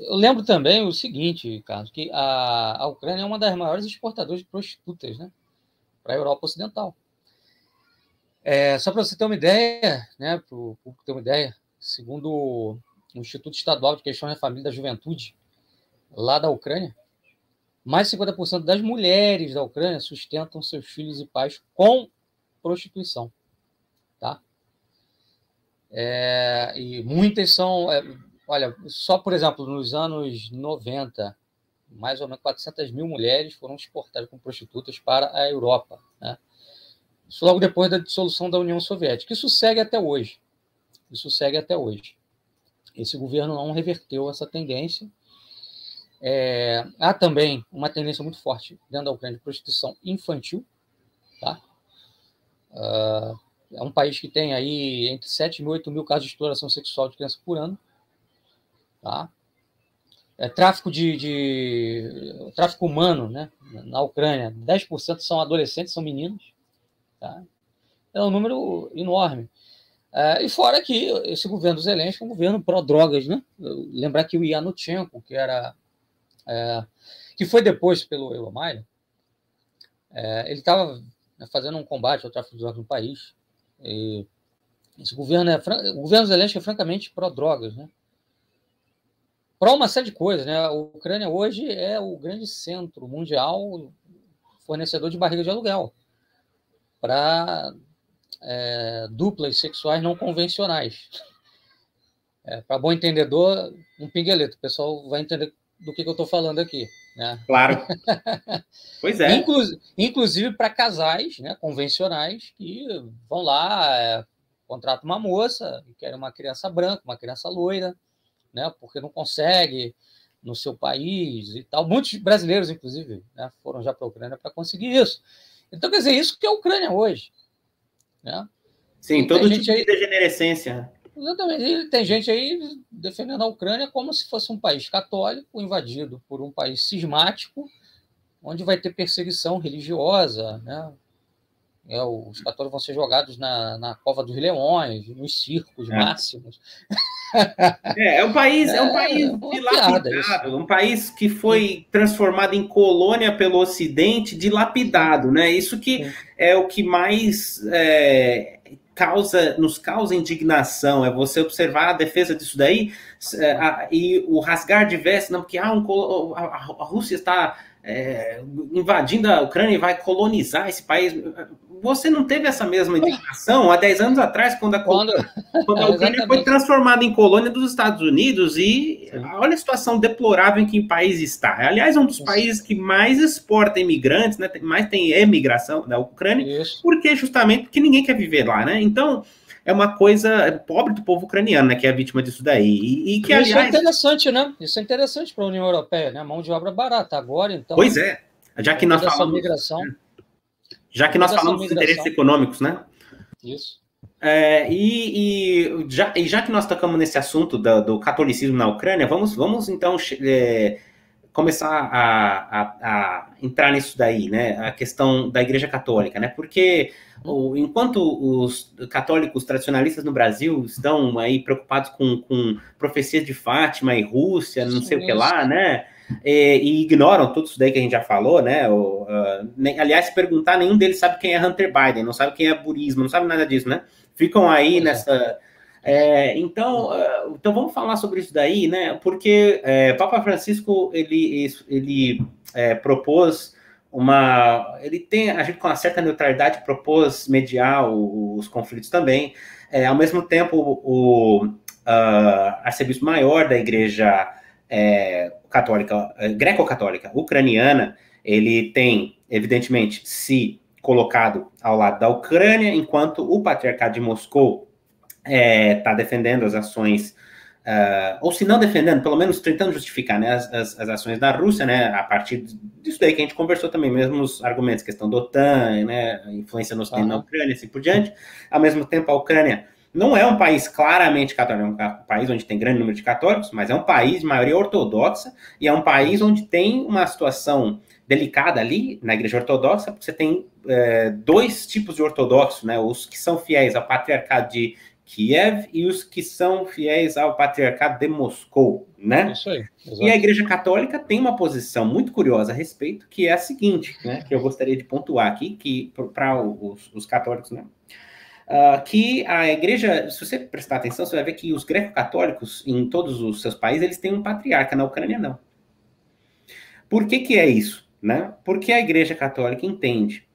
Eu lembro também o seguinte, Carlos, que a Ucrânia é uma das maiores exportadoras de prostitutas, né, para a Europa Ocidental. Só para você ter uma ideia, né, para o público ter uma ideia, segundo o Instituto Estadual de Questões da Família e da Juventude, lá da Ucrânia, mais de 50% das mulheres da Ucrânia sustentam seus filhos e pais com prostituição. Tá? E muitas são... olha, só, por exemplo, nos anos 90, mais ou menos 400 mil mulheres foram exportadas como prostitutas para a Europa. Né? Isso logo depois da dissolução da União Soviética. Isso segue até hoje. Esse governo não reverteu essa tendência. Há também uma tendência muito forte dentro da Ucrânia de prostituição infantil. Tá? É um país que tem aí entre 7 mil e 8 mil casos de exploração sexual de criança por ano. Tá? Tráfico tráfico humano, né? Na Ucrânia, 10% são adolescentes, são meninos. Tá? É um número enorme. E fora que esse governo do Zelensky é um governo pró-drogas, né? Lembrar que o Yanuchenko, que foi deposto pelo Euromaidan, ele estava fazendo um combate ao tráfico de drogas no país. E esse governo o governo Zelensky é francamente pró-drogas, né? Para uma série de coisas, né? A Ucrânia hoje é o grande centro mundial fornecedor de barriga de aluguel para duplas sexuais não convencionais. Para bom entendedor, um pingueleto. O pessoal vai entender do que eu estou falando aqui. Né? Claro. Pois é. Inclusive para casais, né, convencionais que vão lá, contratam uma moça, querem uma criança branca, uma criança loira, né, porque não consegue no seu país e tal. Muitos brasileiros, inclusive, né, foram já para a Ucrânia para conseguir isso. Então, quer dizer, isso que é a Ucrânia hoje. Né? Sim, todo tipo de degenerescência. Exatamente. E tem gente aí defendendo a Ucrânia como se fosse um país católico invadido por um país cismático, onde vai ter perseguição religiosa, né? Os católicos vão ser jogados na cova dos leões, nos circos máximos. É um país dilapidado, um país que foi transformado em colônia pelo Ocidente, dilapidado, né? Isso que é o que mais nos causa indignação, é você observar a defesa disso daí e o rasgar de vestes, não, porque a Rússia está invadindo a Ucrânia e vai colonizar esse país. Você não teve essa mesma indignação há 10 anos atrás, quando a Ucrânia foi transformada em colônia dos Estados Unidos, e olha a situação deplorável em que o país está. Aliás, é um dos países que mais exporta imigrantes, né, mais tem emigração da Ucrânia, justamente porque ninguém quer viver lá, né? Então, é uma coisa pobre do povo ucraniano, né, que é vítima disso daí. Isso é interessante, né? Isso é interessante para a União Europeia, né? Mão de obra barata. Agora, então... Pois é. Já que nós falamos dos interesses econômicos, né? Isso. Já que nós tocamos nesse assunto do catolicismo na Ucrânia, vamos então começar a entrar nisso daí, né? A questão da Igreja Católica, né? Porque enquanto os católicos tradicionalistas no Brasil estão aí preocupados com profecias de Fátima e Rússia, não sei o que lá, né? e ignoram tudo isso daí que a gente já falou, né? Aliás, se perguntar, nenhum deles sabe quem é Hunter Biden, não sabe quem é Burisma, não sabe nada disso, né? Ficam aí nessa... então vamos falar sobre isso daí, né? Porque Papa Francisco, ele propôs ele tem, a gente com uma certa neutralidade, propôs mediar os conflitos também. Ao mesmo tempo, o arcebispo maior da igreja católica, greco-católica ucraniana, ele tem, evidentemente, se colocado ao lado da Ucrânia, enquanto o patriarcado de Moscou está defendendo as ações, ou se não defendendo, pelo menos tentando justificar, né, as ações da Rússia, né, a partir disso daí que a gente conversou também, mesmo os argumentos, questão da OTAN, né, influência no Ocidente na Ucrânia, assim por diante. Ao mesmo tempo, a Ucrânia não é um país claramente católico, é um país onde tem grande número de católicos, mas é um país de maioria ortodoxa, e é um país onde tem uma situação delicada ali, na igreja ortodoxa, porque você tem dois tipos de ortodoxos, né, os que são fiéis ao patriarcado de Kiev e os que são fiéis ao patriarcado de Moscou, né? Isso aí, exato. E a Igreja Católica tem uma posição muito curiosa a respeito, que é a seguinte, né? Que eu gostaria de pontuar aqui, que para os católicos, né? Que a Igreja, se você prestar atenção, você vai ver que os greco-católicos, em todos os seus países, eles têm um patriarca, na Ucrânia não. Por que é isso, né? Porque a Igreja Católica entende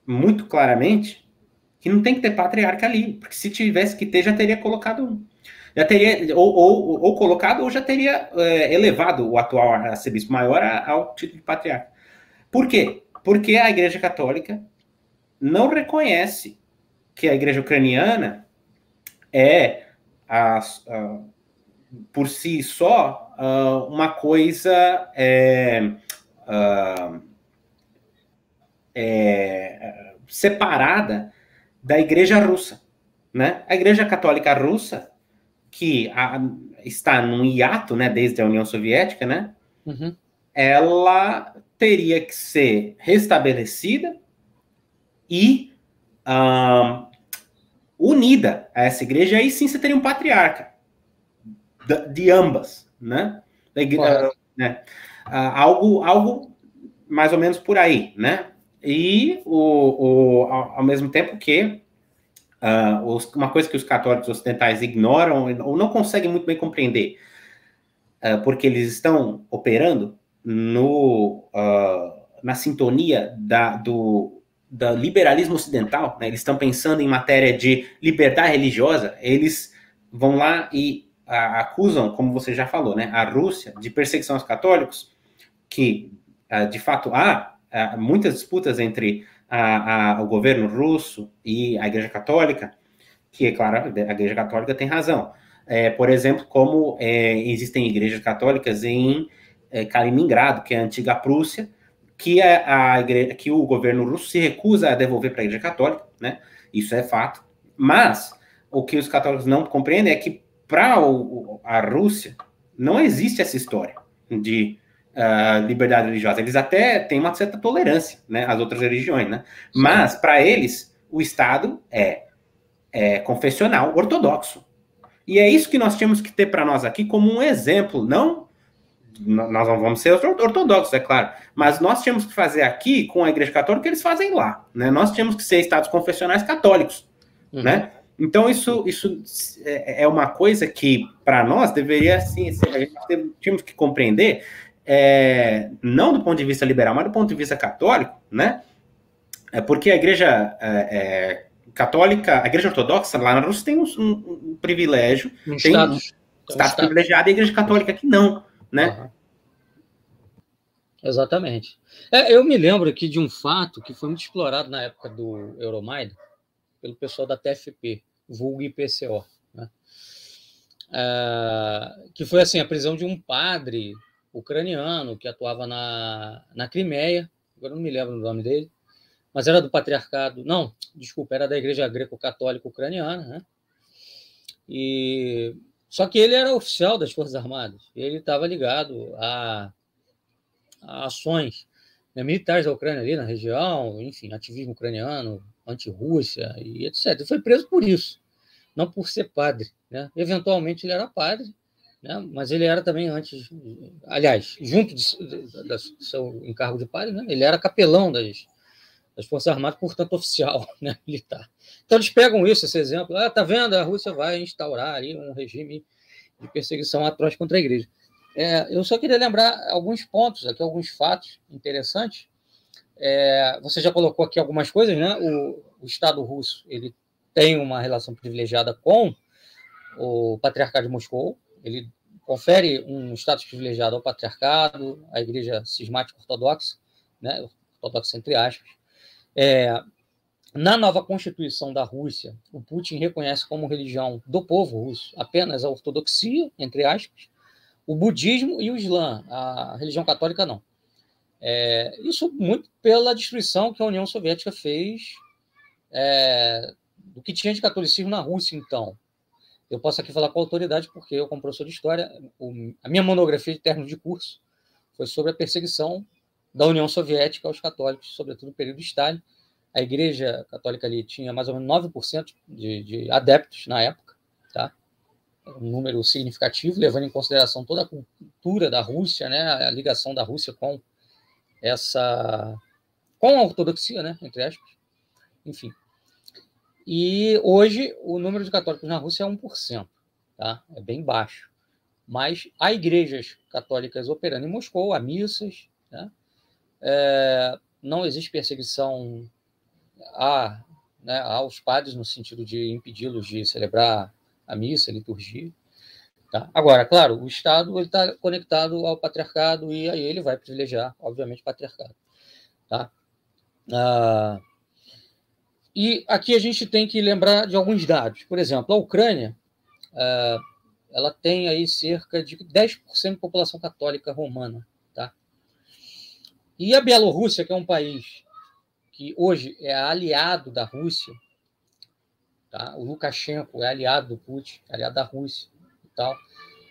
muito claramente que não tem que ter patriarca ali, porque se tivesse que ter, já teria colocado um. Já teria, ou colocado, ou já teria elevado o atual arcebispo maior ao título de patriarca. Por quê? Porque a Igreja Católica não reconhece que a Igreja Ucraniana por si só, uma coisa separada da Igreja Russa, né? A Igreja Católica Russa, que está num hiato, né, desde a União Soviética, né? Uhum. Ela teria que ser restabelecida e unida a essa igreja, aí sim você teria um patriarca de ambas, né? Algo mais ou menos por aí, né? E ao mesmo tempo que uma coisa que os católicos ocidentais ignoram ou não conseguem muito bem compreender, porque eles estão operando na sintonia do liberalismo ocidental, né? Eles estão pensando em matéria de liberdade religiosa, eles vão lá e acusam, como você já falou, né, a Rússia de perseguição aos católicos, que de fato há muitas disputas entre o governo russo e a Igreja Católica, que, é claro, a Igreja Católica tem razão. Por exemplo, como existem igrejas católicas em Kaliningrado, que é a antiga Prússia, que o governo russo se recusa a devolver para a Igreja Católica, né? Isso é fato. Mas o que os católicos não compreendem é que para a Rússia não existe essa história de liberdade religiosa. Eles até têm uma certa tolerância, né, às outras religiões, né? Sim. Mas para eles o Estado é confessional, ortodoxo. E é isso que nós tínhamos que ter para nós aqui como um exemplo. Nós não vamos ser ortodoxos, é claro, mas nós tínhamos que fazer aqui com a Igreja Católica o que eles fazem lá, né? Nós tínhamos que ser estados confessionais católicos, né? Então isso é uma coisa que para nós deveria, assim, a gente tínhamos que compreender, não do ponto de vista liberal, mas do ponto de vista católico, né? Porque a Igreja católica, a Igreja Ortodoxa lá na Rússia tem um privilégio, tem status privilegiado, e a Igreja Católica aqui não, né? Uhum. Exatamente. Eu me lembro aqui de um fato que foi muito explorado na época do Euromaidan pelo pessoal da TFP, vulgo IPCO, né? Que foi assim, a prisão de um padre ucraniano que atuava na Crimeia, agora não me lembro o nome dele, mas era do patriarcado, não, desculpa, era da Igreja Greco-Católica Ucraniana, né? Só que ele era oficial das Forças Armadas, ele estava ligado a ações, né, militares da Ucrânia ali na região, enfim, ativismo ucraniano, anti-Rússia e etc. Ele foi preso por isso, não por ser padre, né? Eventualmente ele era padre, né? Mas ele era também antes, aliás, junto do seu encargo de padre, né? Ele era capelão das Forças Armadas, portanto oficial, né? Militar. Então eles pegam isso, esse exemplo, tá vendo, a Rússia vai instaurar ali um regime de perseguição atroz contra a igreja. Eu só queria lembrar alguns pontos aqui, alguns fatos interessantes. Você já colocou aqui algumas coisas, né? O Estado russo, ele tem uma relação privilegiada com o Patriarcado de Moscou, ele confere um status privilegiado ao Patriarcado, à Igreja Cismática Ortodoxa, né? Ortodoxa entre aspas. Na nova Constituição da Rússia, o Putin reconhece como religião do povo russo apenas a ortodoxia, entre aspas, o budismo e o islã, a religião católica não. Isso muito pela destruição que a União Soviética fez do que tinha de catolicismo na Rússia, então. Eu posso aqui falar com autoridade, porque eu, como professor de história, a minha monografia de término de curso foi sobre a perseguição da União Soviética aos católicos, sobretudo no período de Stalin. A Igreja Católica ali tinha mais ou menos 9% de adeptos na época, tá? Um número significativo, levando em consideração toda a cultura da Rússia, né? A ligação da Rússia com a ortodoxia, né? Entre aspas. Enfim. E hoje o número de católicos na Rússia é 1%, tá? É bem baixo. Mas há igrejas católicas operando em Moscou, há missas, né? Não existe perseguição aos padres no sentido de impedi-los de celebrar a missa, a liturgia. Tá? Agora, claro, o Estado está conectado ao patriarcado e aí ele vai privilegiar, obviamente, o patriarcado. Tá? E aqui a gente tem que lembrar de alguns dados. Por exemplo, a Ucrânia ela tem aí cerca de 10% de população católica romana. Tá? E a Bielorrússia, que é um país que hoje é aliado da Rússia, tá? O Lukashenko é aliado do Putin, aliado da Rússia e tal.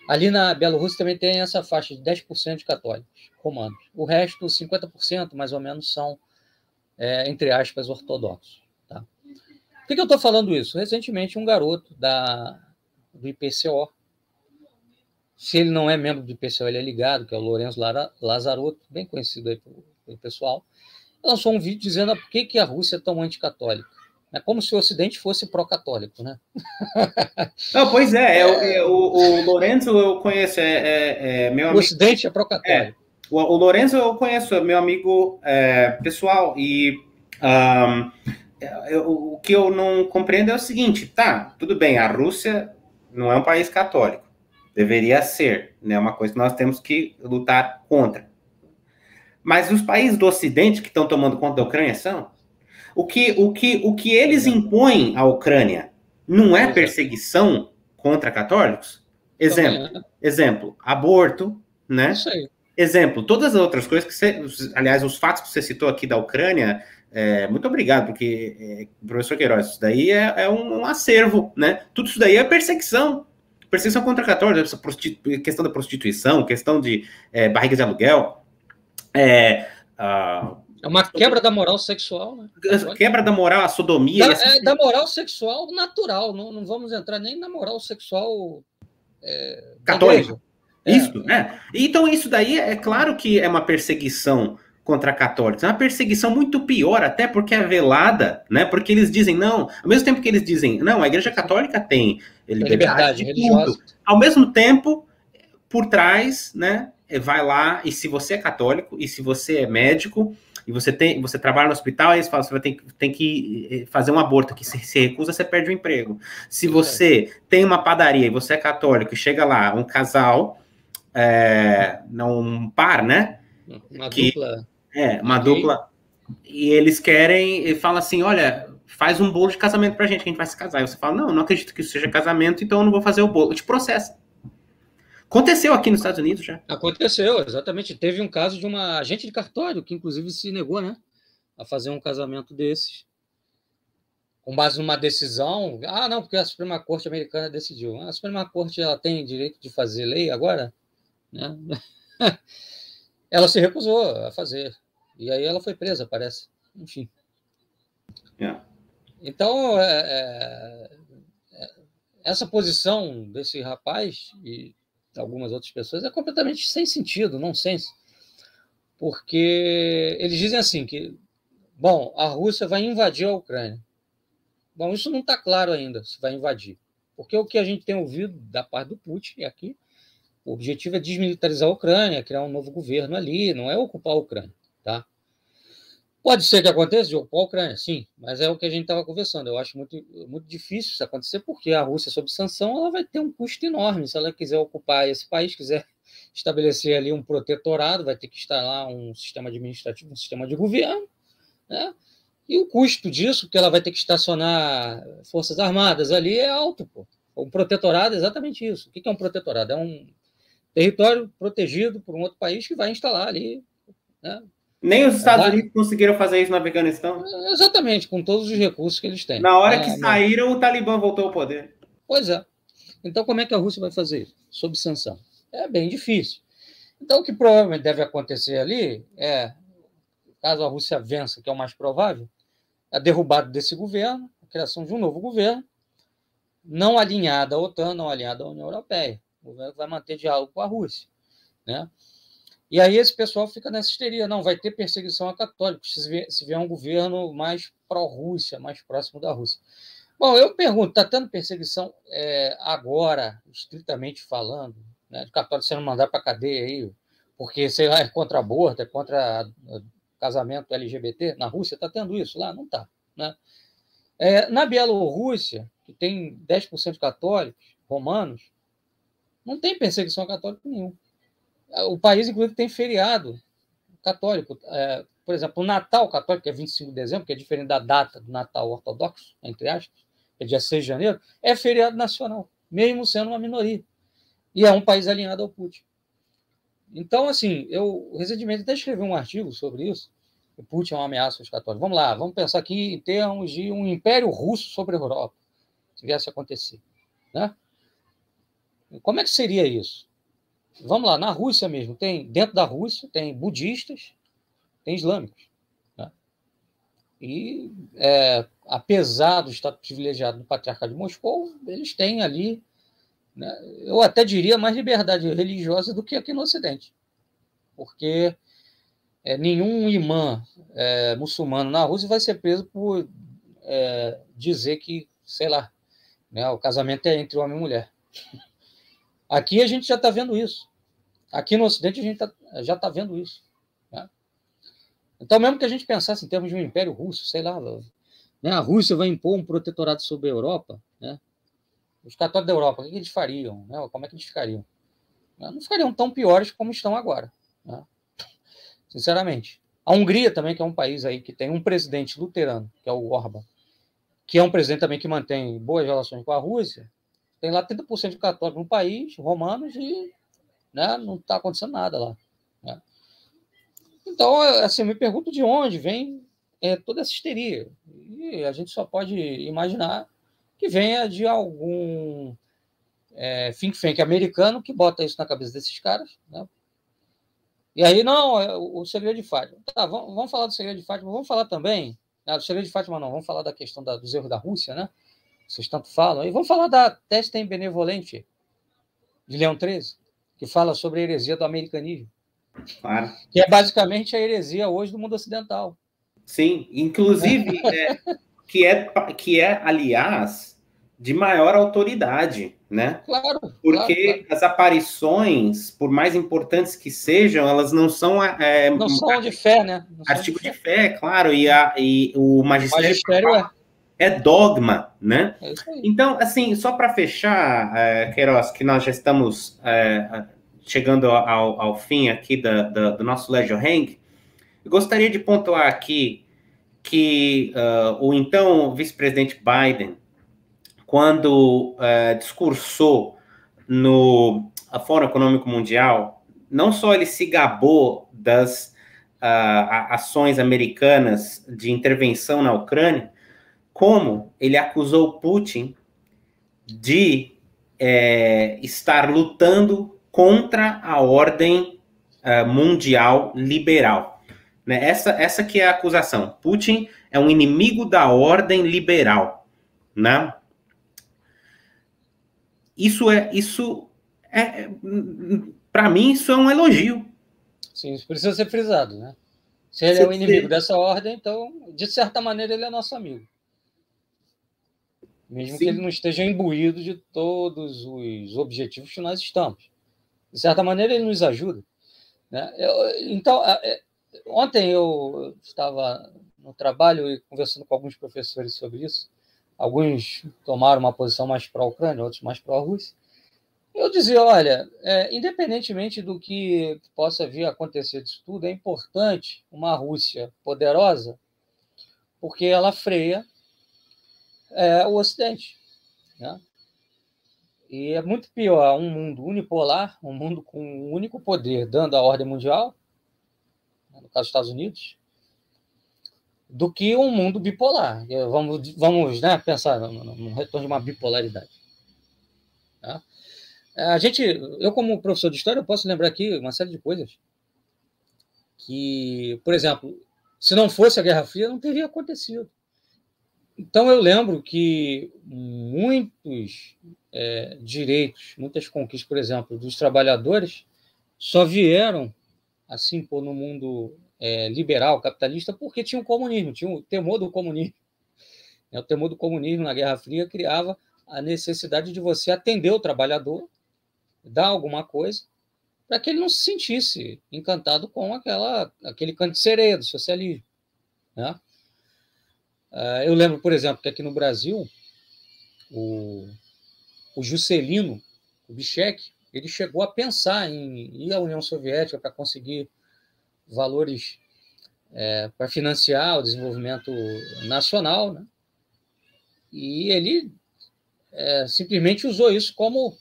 Ali na Bielorrússia também tem essa faixa de 10% de católicos romanos. O resto, 50% mais ou menos, são, entre aspas, ortodoxos. Tá? Por que eu estou falando isso? Recentemente, um garoto do IPCO, se ele não é membro do IPCO, ele é ligado, que é o Lourenço Lazarotto, bem conhecido aí pelo pessoal, lançou um vídeo dizendo por que a Rússia é tão anticatólica. É como se o Ocidente fosse pró-católico, né? Não, pois o Lourenço eu conheço, meu amigo. O Ocidente é pró-católico. O Lourenço eu conheço, é meu amigo pessoal, e o que eu não compreendo é o seguinte, tá, tudo bem, a Rússia não é um país católico, deveria ser, né, uma coisa que nós temos que lutar contra. Mas os países do Ocidente que estão tomando conta da Ucrânia são? O que eles impõem à Ucrânia não é perseguição contra católicos? Exemplo, aborto, né? Isso aí. Exemplo, todas as outras coisas aliás, os fatos que você citou aqui da Ucrânia, muito obrigado, porque, professor Queiroz, isso daí é um acervo, né? Tudo isso daí é perseguição contra católicos, questão da prostituição, questão de barriga de aluguel, é uma quebra da moral sexual, né? Quebra da moral, a sodomia. Da moral sexual natural. Não vamos entrar nem na moral sexual católica. Isso, né? Então, isso daí é claro que é uma perseguição contra católicos. É uma perseguição muito pior, até porque é velada, né? Porque eles dizem, não, ao mesmo tempo que eles dizem, não, a Igreja Católica tem liberdade religiosa. Ao mesmo tempo, por trás, né? Vai lá, e se você é católico, e se você é médico, e você trabalha no hospital, aí eles falam, você tem que fazer um aborto, que se recusa, você perde o emprego. Se você tem uma padaria e você é católico, e chega lá um casal, não par, né? Dupla. Uma dupla, e eles querem, e falam assim, olha, faz um bolo de casamento pra gente, que a gente vai se casar. E você fala, não acredito que isso seja casamento, então eu não vou fazer o bolo. Eu te processo. Aconteceu aqui nos Estados Unidos já. Aconteceu, exatamente. Teve um caso de uma agente de cartório que, inclusive, se negou, né, a fazer um casamento desses, com base numa decisão. Não, porque a Suprema Corte americana decidiu. A Suprema Corte ela tem direito de fazer lei agora, né? Ela se recusou a fazer. E aí ela foi presa, parece. Enfim. Então, essa posição desse rapaz algumas outras pessoas, é completamente sem sentido, nonsense. Porque eles dizem assim que, bom, a Rússia vai invadir a Ucrânia. Bom, isso não está claro ainda se vai invadir. Porque o que a gente tem ouvido da parte do Putin aqui, o objetivo é desmilitarizar a Ucrânia, criar um novo governo ali, não é ocupar a Ucrânia, tá? Pode ser que aconteça de ocupar a Ucrânia, sim, mas é o que a gente estava conversando. Eu acho muito, muito difícil isso acontecer, porque a Rússia, sob sanção, ela vai ter um custo enorme. Se ela quiser ocupar esse país, quiser estabelecer ali um protetorado, vai ter que instalar um sistema administrativo, um sistema de governo, né? E o custo disso, que ela vai ter que estacionar forças armadas ali, é alto, pô. O protetorado é exatamente isso. O que é um protetorado? É um território protegido por um outro país que vai instalar ali, né? Nem os Estados Unidos conseguiram fazer isso no Afeganistão. Exatamente, com todos os recursos que eles têm. Na hora que saíram, o Talibã voltou ao poder. Pois é. Então, como é que a Rússia vai fazer isso? Sob sanção. É bem difícil. Então, o que provavelmente deve acontecer ali é, caso a Rússia vença, que é o mais provável, a derrubada desse governo, a criação de um novo governo, não alinhado à OTAN, não alinhado à União Europeia. O governo vai manter diálogo com a Rússia, né? E aí esse pessoal fica nessa histeria, não, vai ter perseguição a católicos se vier um governo mais pró-Rússia, mais próximo da Rússia. Bom, eu pergunto, está tendo perseguição agora, estritamente falando, né, de católicos sendo mandados para a cadeia aí, porque, sei lá, é contra aborto, é contra casamento LGBT? Na Rússia está tendo isso? Lá não está, né? Na Bielorrússia, que tem 10% de católicos romanos, não tem perseguição a católico nenhum. O país, inclusive, tem feriado católico. Por exemplo, o Natal católico, que é 25 de dezembro, que é diferente da data do Natal ortodoxo, entre aspas, que é dia 6 de janeiro, é feriado nacional, mesmo sendo uma minoria. E é um país alinhado ao Putin. Então, assim, eu recentemente até escrevi um artigo sobre isso. O Putin é uma ameaça aos católicos. Vamos lá, vamos pensar aqui em termos de um império russo sobre a Europa, se viesse a acontecer, né? Como é que seria isso? Vamos lá, na Rússia mesmo, dentro da Rússia tem budistas, tem islâmicos, né? E, apesar do status privilegiado do Patriarcado de Moscou, eles têm ali, né, eu até diria, mais liberdade religiosa do que aqui no Ocidente. Porque nenhum imã muçulmano na Rússia vai ser preso por dizer que, sei lá, né, o casamento é entre homem e mulher. Aqui a gente já está vendo isso. Aqui no Ocidente a gente já está vendo isso, né? Então, mesmo que a gente pensasse em termos de um império russo, sei lá, né, a Rússia vai impor um protetorado sobre a Europa, né? Os católicos da Europa, o que eles fariam? Né? Como é que eles ficariam? Não ficariam tão piores como estão agora, né? Sinceramente. A Hungria também, que é um país aí que tem um presidente luterano, que é o Orbán, que é um presidente também que mantém boas relações com a Rússia, tem lá 30% de católicos no país, romanos, e, né, não está acontecendo nada lá, né? Então, assim, eu me pergunto de onde vem toda essa histeria. E a gente só pode imaginar que venha de algum think tank americano que bota isso na cabeça desses caras, né? E aí, não, o segredo de Fátima. Tá, vamos falar do segredo de Fátima, vamos falar também, do segredo de Fátima não, vamos falar da questão dos erros da Rússia, né? Vocês tanto falam. E vamos falar da Testem Benevolente, de Leão XIII, que fala sobre a heresia do americanismo. Claro. Que é basicamente a heresia hoje do mundo ocidental. Sim, inclusive, que é, aliás, de maior autoridade, né? Claro. Porque claro. As aparições, por mais importantes que sejam, elas não são... não são de fé, né? Artigo de fé, claro, e o magistério é dogma, né? É isso aí. Então, assim, só para fechar, Queiroz, que nós já estamos chegando ao fim aqui do nosso Leisure Hang, eu gostaria de pontuar aqui que o então vice-presidente Biden, quando discursou no Fórum Econômico Mundial, não só ele se gabou das ações americanas de intervenção na Ucrânia, como ele acusou Putin de estar lutando contra a ordem mundial liberal. Né? Essa que é a acusação. Putin é um inimigo da ordem liberal. Né? Isso Para mim, isso é um elogio. Sim, isso precisa ser frisado, né? Se ele é o inimigo dessa ordem, então, de certa maneira, ele é nosso amigo. Mesmo que ele não esteja imbuído de todos os objetivos que nós estamos. De certa maneira, ele nos ajuda. Né? Então, ontem eu estava no trabalho e conversando com alguns professores sobre isso. Alguns tomaram uma posição mais pró-Ucrânia, outros mais pró-Rússia. Eu dizia, olha, independentemente do que possa vir a acontecer disso tudo, é importante uma Rússia poderosa, porque ela freia o Ocidente. Né? E é muito pior um mundo unipolar, um mundo com um único poder dando a ordem mundial, no caso dos Estados Unidos, do que um mundo bipolar. Vamos né, pensar no retorno de uma bipolaridade. Tá? Eu, como professor de história, eu posso lembrar aqui uma série de coisas que, por exemplo, se não fosse a Guerra Fria, não teria acontecido. Então, eu lembro que muitos direitos, muitas conquistas, por exemplo, dos trabalhadores, só vieram assim pô, no mundo liberal, capitalista, porque tinha o comunismo, tinha o temor do comunismo. O temor do comunismo na Guerra Fria criava a necessidade de você atender o trabalhador, dar alguma coisa, para que ele não se sentisse encantado com aquele canto de sereia do socialismo. Né? Eu lembro, por exemplo, que aqui no Brasil, o Juscelino Kubitschek, ele chegou a pensar em ir à União Soviética para conseguir valores para financiar o desenvolvimento nacional, né? E ele simplesmente usou isso como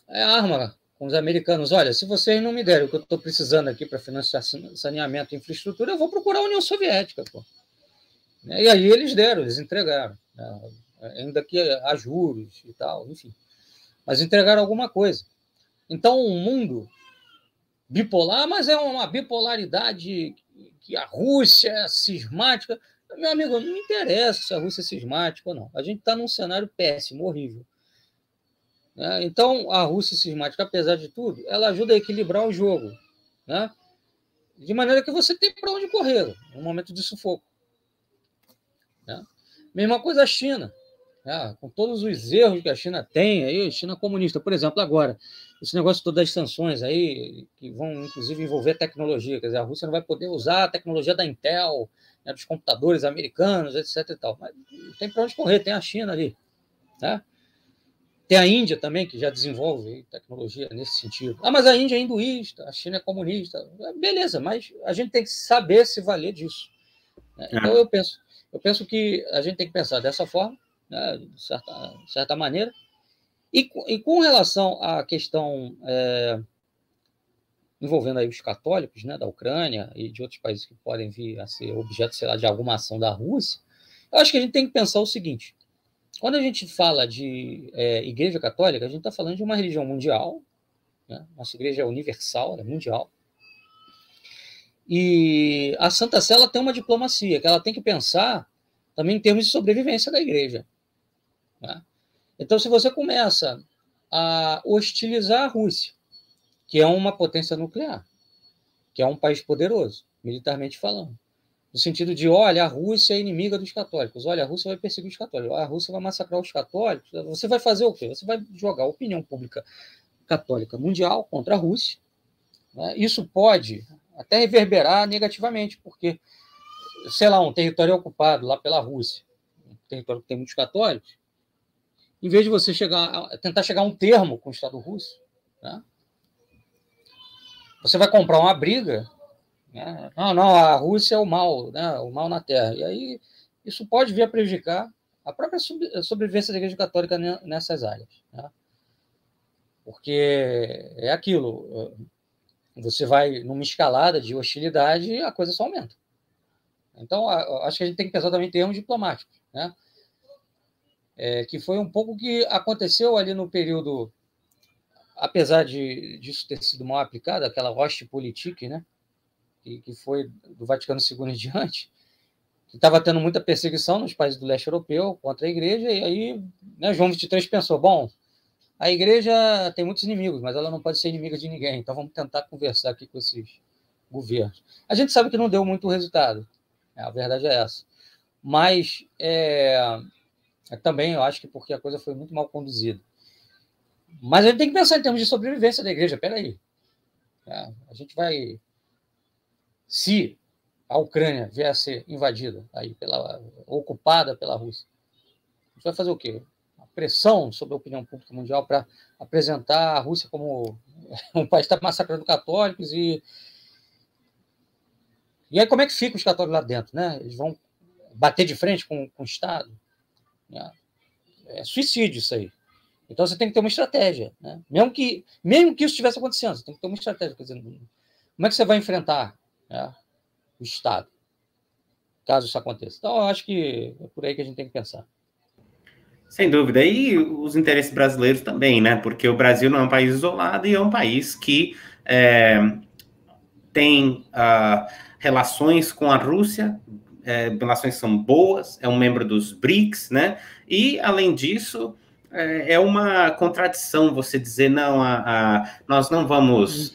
arma com os americanos. Olha, se vocês não me derem o que eu estou precisando aqui para financiar saneamento e infraestrutura, eu vou procurar a União Soviética. Pô. E aí eles deram, eles entregaram, né? Ainda que há juros e tal, enfim. Mas entregaram alguma coisa. Então, um mundo bipolar, mas é uma bipolaridade que a Rússia é cismática. Meu amigo, não me interessa se a Rússia é cismática ou não. A gente está num cenário péssimo, horrível. Então, a Rússia cismática, apesar de tudo, ela ajuda a equilibrar o jogo. Né? De maneira que você tem para onde correr no momento de sufoco. Né? Mesma coisa a China. Com todos os erros que a China tem, aí, a China comunista, por exemplo, agora, esse negócio todo das sanções aí, que vão inclusive envolver tecnologia, quer dizer, a Rússia não vai poder usar a tecnologia da Intel, né, dos computadores americanos, etc. E tal. Mas não tem para onde correr, tem a China ali. Né? Tem a Índia também, que já desenvolve tecnologia nesse sentido. Mas a Índia é hinduísta, a China é comunista. Beleza, mas a gente tem que saber se valer disso. Então, eu penso que a gente tem que pensar dessa forma, né, de certa maneira. E com relação à questão envolvendo aí os católicos, né, da Ucrânia e de outros países que podem vir a ser objeto, sei lá, de alguma ação da Rússia, eu acho que a gente tem que pensar o seguinte: quando a gente fala de Igreja Católica, a gente está falando de uma religião mundial, né? Nossa igreja é universal, é mundial. E a Santa Sé tem uma diplomacia, que ela tem que pensar também em termos de sobrevivência da igreja. Né? Então, se você começa a hostilizar a Rússia, que é uma potência nuclear, que é um país poderoso, militarmente falando, no sentido de, olha, a Rússia é inimiga dos católicos, olha, a Rússia vai perseguir os católicos, a Rússia vai massacrar os católicos, você vai fazer o quê? Você vai jogar a opinião pública católica mundial contra a Rússia. Né? Isso pode até reverberar negativamente, porque, sei lá, um território ocupado lá pela Rússia, um território que tem muitos católicos, em vez de você tentar chegar a um termo com o Estado russo, né? Você vai comprar uma briga. Não, a Rússia é o mal, né? O mal na Terra. E aí isso pode vir a prejudicar a própria sobrevivência da Igreja Católica nessas áreas. Né? Porque é aquilo, você vai numa escalada de hostilidade e a coisa só aumenta. Então, acho que a gente tem que pensar também em termos diplomáticos. Né? Que foi um pouco o que aconteceu ali no período, apesar disso ter sido mal aplicado, aquela Ostpolitik, né? Que foi do Vaticano II em diante, que estava tendo muita perseguição nos países do leste europeu contra a igreja, e aí, né, João XXIII pensou, bom, a igreja tem muitos inimigos, mas ela não pode ser inimiga de ninguém. Então vamos tentar conversar aqui com esses governos. A gente sabe que não deu muito resultado, a verdade é essa. Mas também eu acho que porque a coisa foi muito mal conduzida. Mas a gente tem que pensar em termos de sobrevivência da igreja. Espera aí. A gente vai... Se a Ucrânia vier a ser invadida, aí ocupada pela Rússia, a gente vai fazer o quê? A pressão sobre a opinião pública mundial para apresentar a Rússia como um país que está massacrando católicos e aí como é que ficam os católicos lá dentro? Né? Eles vão bater de frente com o Estado? É suicídio isso aí. Então você tem que ter uma estratégia. Né? Mesmo que isso estivesse acontecendo, você tem que ter uma estratégia. Quer dizer, como é que você vai enfrentar o Estado, caso isso aconteça? Então eu acho que é por aí que a gente tem que pensar. Sem dúvida. E os interesses brasileiros também, né? Porque o Brasil não é um país isolado e é um país que tem relações com a Rússia, relações são boas, é um membro dos BRICS, né? E, além disso, é uma contradição você dizer, não, nós não vamos...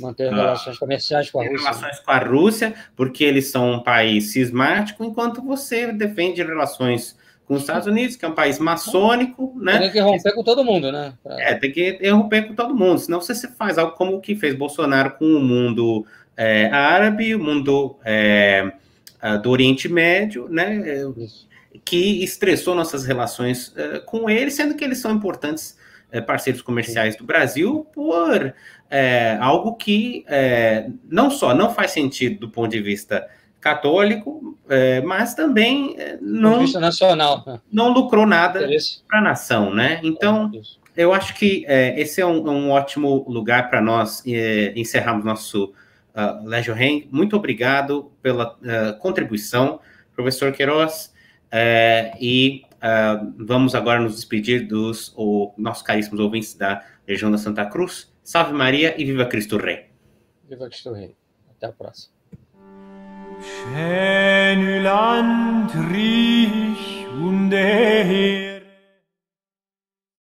manter relações comerciais com a Rússia. Relações com a Rússia, porque eles são um país cismático, enquanto você defende relações com os Estados Unidos, que é um país maçônico, né? Tem que romper com todo mundo, né? Tem que romper com todo mundo, senão você faz algo como o que fez Bolsonaro com o mundo árabe, o mundo do Oriente Médio, né? Que estressou nossas relações com eles, sendo que eles são importantes parceiros comerciais do Brasil por algo que não só não faz sentido do ponto de vista católico, mas também não lucrou nada para a nação, né? Então, eu acho que esse é um ótimo lugar para nós encerrarmos nosso Legio Hang. Muito obrigado pela contribuição, professor Queiroz, e vamos agora nos despedir dos nossos caríssimos ouvintes da região da Santa Cruz. Salve Maria e viva Cristo Rei! Viva Cristo Rei! Até a próxima. Schön Land riech und der